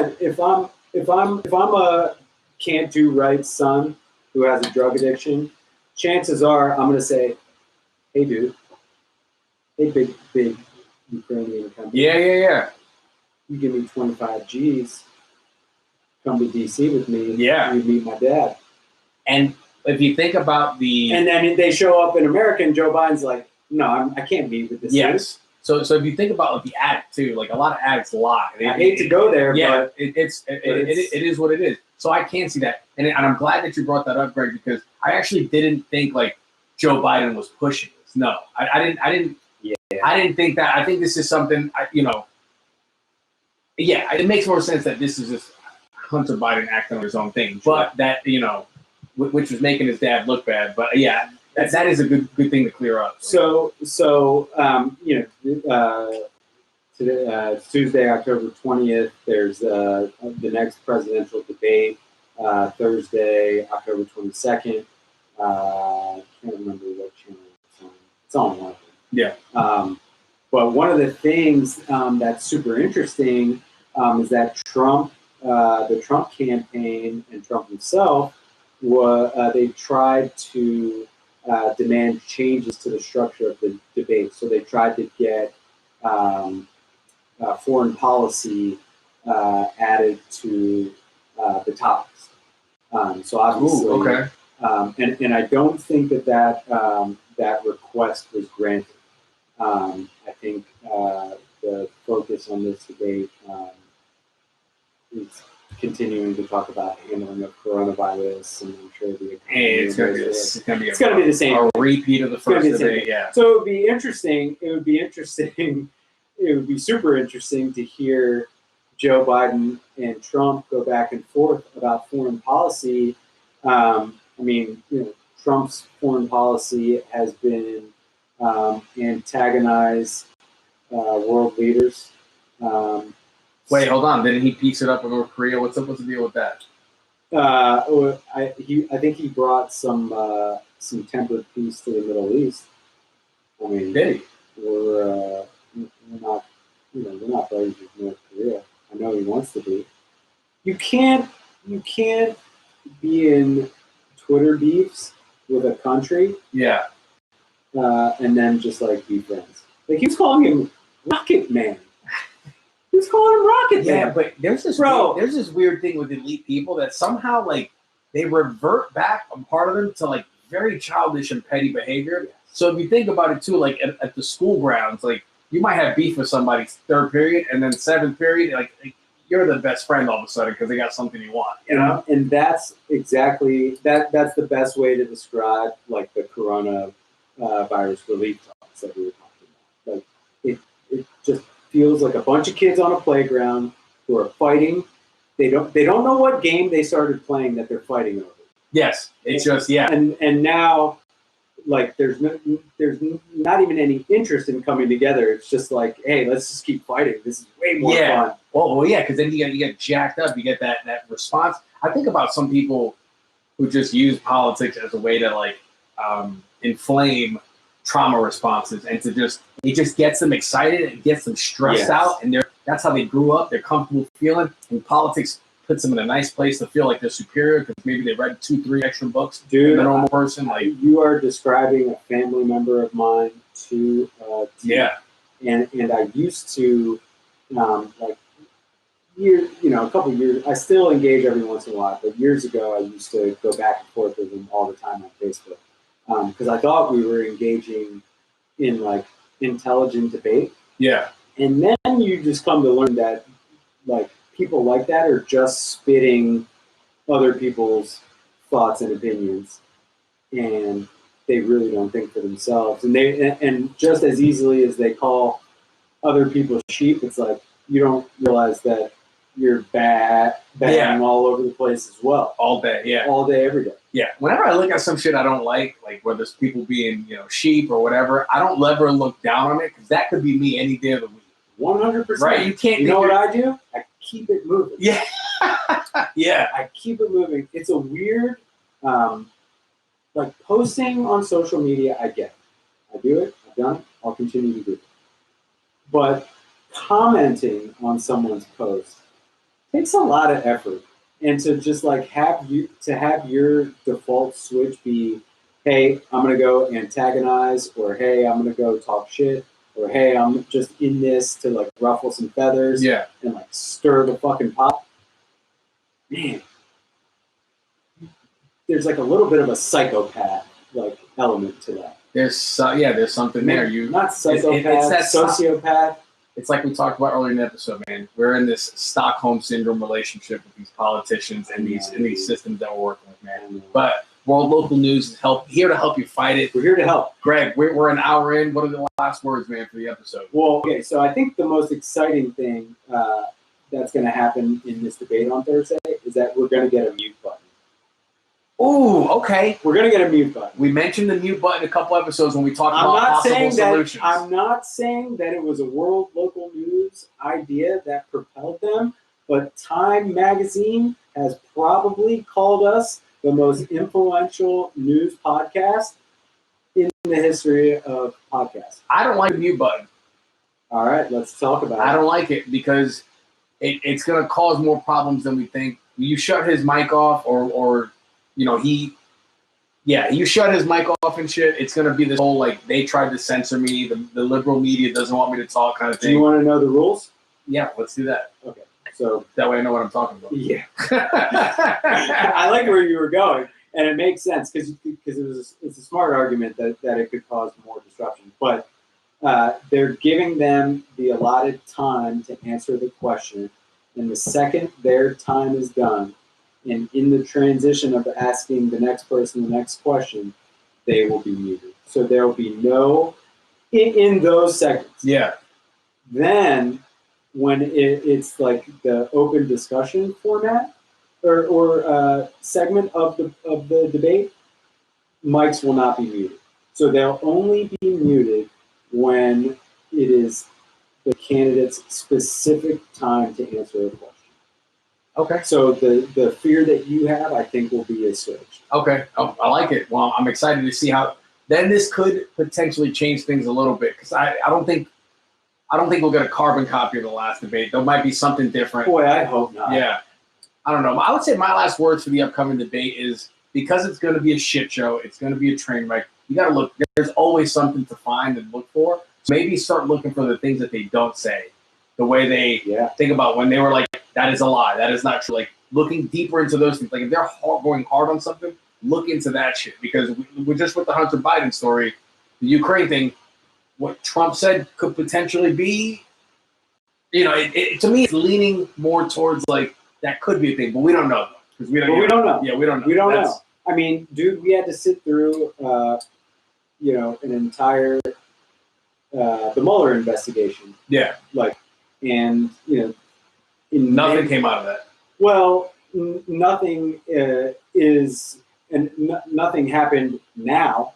a can't do right son who has a drug addiction, chances are I'm gonna say, hey dude, hey big Ukrainian company. Yeah. You give me 25 G's, come to DC with me. Yeah. You meet my dad. And if you think about and then they show up in America, and Joe Biden's like, no, I can't meet with this. Yes. So if you think about like the addict too, like a lot of addicts lie. I hate to go there, yeah, but it is what it is. So I can see that, and I'm glad that you brought that up, Greg, because I actually didn't think like Joe Biden was pushing this. No, I didn't. Yeah. I didn't think that. I think this is something. Yeah, it makes more sense that this is just Hunter Biden acting on his own thing, but that which was making his dad look bad. But yeah, that is a good thing to clear up. So today, Tuesday, October 20th, there's the next presidential debate. Thursday, October 22nd. Can't remember what channel it's on. It's on one. Yeah. But one of the things that's super interesting is that Trump, the Trump campaign, and Trump himself, they tried to demand changes to the structure of the debate. So they tried to get foreign policy added to the topics. So obviously, okay. And I don't think that request was granted. I think the focus on this debate is continuing to talk about handling of coronavirus, and I'm sure the economy. It's going to be the same. A repeat of the first debate. Yeah. So it would be interesting. It would be super interesting to hear Joe Biden and Trump go back and forth about foreign policy. Trump's foreign policy has been antagonize world leaders. Wait, hold on. Didn't he piece it up with North Korea? What's the deal with that? I think he brought some tempered peace to the Middle East. I mean, did he? We're not buddies with North Korea. I know he wants to be. You can't be in Twitter beefs with a country. Yeah. And then just like be friends. Like he was calling him Rocket Man. He was calling him Rocket Man. Yeah, but there's this weird thing with elite people that somehow like they revert back a part of them to like very childish and petty behavior. Yes. So if you think about it too, like at the school grounds, like you might have beef with somebody third period, and then seventh period, like you're the best friend all of a sudden because they got something you want, you know? And that's exactly that's the best way to describe like the coronavirus relief talks that we were talking about. Like it just feels like a bunch of kids on a playground who are fighting. They don't know what game they started playing that they're fighting over. Yes, it's just And now, like there's not even any interest in coming together. It's just like, hey, let's just keep fighting. This is way more fun. Well, yeah, because then you get jacked up. You get that response. I think about some people who just use politics as a way to like inflame trauma responses, and it just gets them excited. It gets them stressed out, and that's how they grew up. They're comfortable feeling, and politics puts them in a nice place to feel like they're superior because maybe they read 2-3 extra books Dude, than a normal person. Like you are describing a family member of mine to yeah, and I used to like a couple years, I still engage every once in a while, but years ago I used to go back and forth with him all the time on Facebook because I thought we were engaging in like intelligent debate. Yeah. And then you just come to learn that like people like that are just spitting other people's thoughts and opinions, and they really don't think for themselves. And just as easily as they call other people sheep, it's like you don't realize that you're banging all over the place as well. All day, yeah. All day, every day. Yeah. Whenever I look at some shit I don't like whether it's people being, sheep or whatever, I don't ever look down on it because that could be me any day of the week. 100%. Right? You can't. You know what I do? I keep it moving. Yeah. Yeah. I keep it moving. It's a weird, like posting on social media. I get it. I do it. I've done it. I'll continue to do it. But commenting on someone's post takes a lot of effort, and to just like have your default switch be, hey, I'm gonna go antagonize, or hey, I'm gonna go talk shit, or hey, I'm just in this to like ruffle some feathers, and like stir the fucking pot. Man, there's like a little bit of a psychopath like element to that. There's something there. Not psychopath, it's sociopath. It's like we talked about earlier in the episode, man. We're in this Stockholm syndrome relationship with these politicians and these systems that we're working with, man. But World Local News is here to help you fight it. We're here to help. Greg, we're an hour in. What are the last words, man, for the episode? Well, okay, so I think the most exciting thing that's going to happen in this debate on Thursday is that we're going to get a mute button. Ooh, okay. We're going to get a mute button. We mentioned the mute button a couple episodes when we talked about possible solutions. I'm not saying that it was a World Local News idea that propelled them, but Time Magazine has probably called us the most influential news podcast in the history of podcasts. I don't like the mute button. All right, let's talk about it. I don't like it because it's going to cause more problems than we think. You shut his mic off or you shut his mic off and shit. It's going to be this whole, like, they tried to censor me. The liberal media doesn't want me to talk kind of thing. Do you want to know the rules? Yeah, let's do that. Okay. So that way I know what I'm talking about. Yeah. I like where you were going, and it makes sense because it's a smart argument that it could cause more disruption. But they're giving them the allotted time to answer the question, and the second their time is done, and in the transition of asking the next person the next question, they will be muted. So there will be no in those seconds. Yeah. Then when it's like the open discussion format or segment of the debate, mics will not be muted. So they'll only be muted when it is the candidate's specific time to answer a question. Okay. So the fear that you have, I think, will be assuaged. Okay. Oh, I like it. Well, I'm excited to see how. Then this could potentially change things a little bit because I don't think we'll get a carbon copy of the last debate. There might be something different. Boy, I hope not. Yeah. I don't know. I would say my last words for the upcoming debate is because it's going to be a shit show. It's going to be a train wreck. You got to look. There's always something to find and look for. So maybe start looking for the things that they don't say. The way they think about when they were like, that is a lie. That is not true. Like looking deeper into those things. Like if they're going hard on something, look into that shit. Because we're just with the Hunter Biden story, the Ukraine thing, what Trump said could potentially be, to me, it's leaning more towards like that could be a thing, but we don't know. Because we don't know. Yeah, we don't know. We don't know. I mean, dude, we had to sit through, an entire, the Mueller investigation. Yeah. And nothing came out of that. Well, nothing nothing happened now.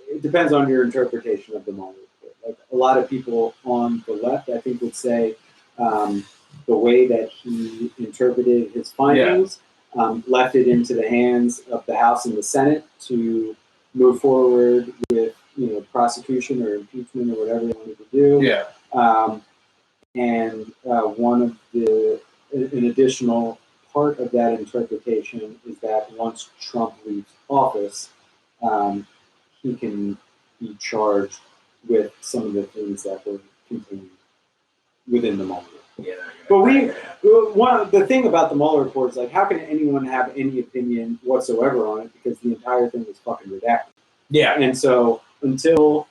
It depends on your interpretation of the Mueller report. Like a lot of people on the left, I think, would say the way that he interpreted his findings left it into the hands of the House and the Senate to move forward with prosecution or impeachment or whatever they wanted to do. Yeah. And an additional part of that interpretation is that once Trump leaves office, he can be charged with some of the things that were contained within the Mueller report. Yeah. But the thing about the Mueller report is, like, how can anyone have any opinion whatsoever on it, because the entire thing was fucking redacted. Yeah. And so until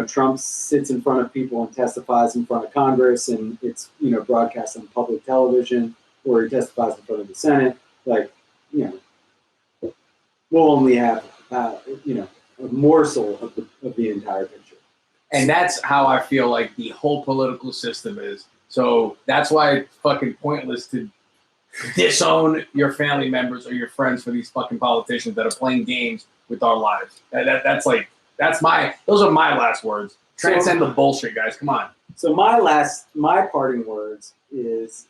Trump sits in front of people and testifies in front of Congress, and it's broadcast on public television, or he testifies in front of the Senate, like, we'll only have a morsel of the entire picture. And that's how I feel like the whole political system is. So that's why it's fucking pointless to disown your family members or your friends for these fucking politicians that are playing games with our lives. Those are my last words. Transcend the bullshit, guys. Come on. So my parting words is,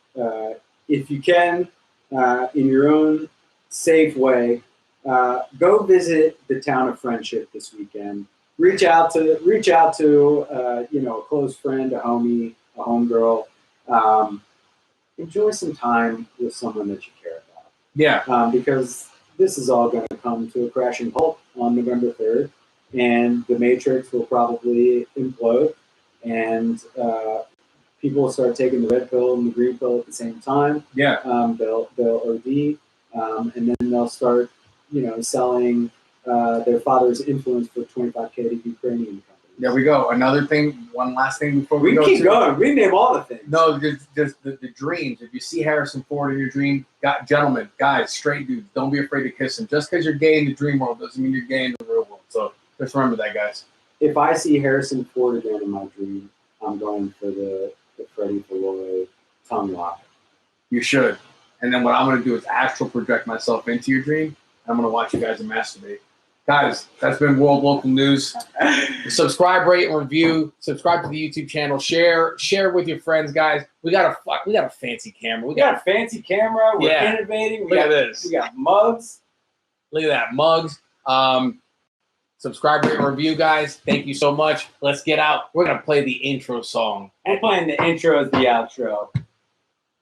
if you can, in your own safe way, go visit the town of Friendship this weekend. Reach out to a close friend, a homie, a homegirl. Enjoy some time with someone that you care about. Yeah. Because this is all going to come to a crashing halt on November 3rd, and the Matrix will probably implode, and people will start taking the red pill and the green pill at the same time. Yeah. They'll OD, and then they'll start selling their father's influence for $25K to Ukrainian companies. There we go. Another thing, one last thing before we can go. Keep going. We name all the things. No, just the dreams. If you see Harrison Ford in your dream, gentlemen, guys, straight dudes, don't be afraid to kiss him. Just because you're gay in the dream world doesn't mean you're gay in the real world. So just remember that, guys. If I see Harrison Ford again in my dream, I'm going for the Freddie Malloy tongue lock. You should. And then what I'm going to do is astral project myself into your dream. I'm going to watch you guys masturbate. Guys, that's been World Local News. Subscribe, rate, and review. Subscribe to the YouTube channel. Share with your friends, guys. We got a fancy camera. We got a fancy camera. We're innovating. Look at this. We got mugs. Look at that, mugs. Subscribe, rate, and review, guys. Thank you so much. Let's get out. We're gonna play the intro song. We're playing the intro as the outro.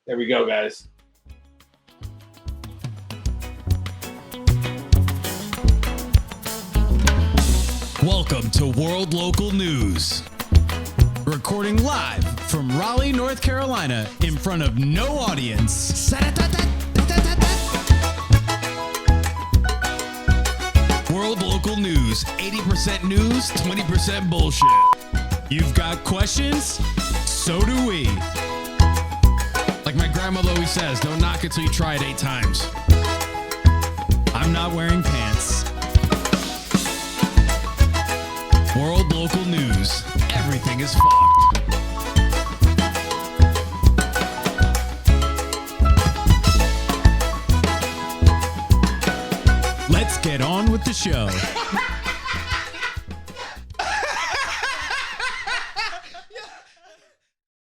There we go, guys. Welcome to World Local News. Recording live from Raleigh, North Carolina, in front of no audience. World Local News, 80% news, 20% bullshit. You've got questions? So do we. Like my grandmother always says, don't knock it till you try it 8 times. I'm not wearing pants. World Local News. Everything is fucked. Let's get on with the show.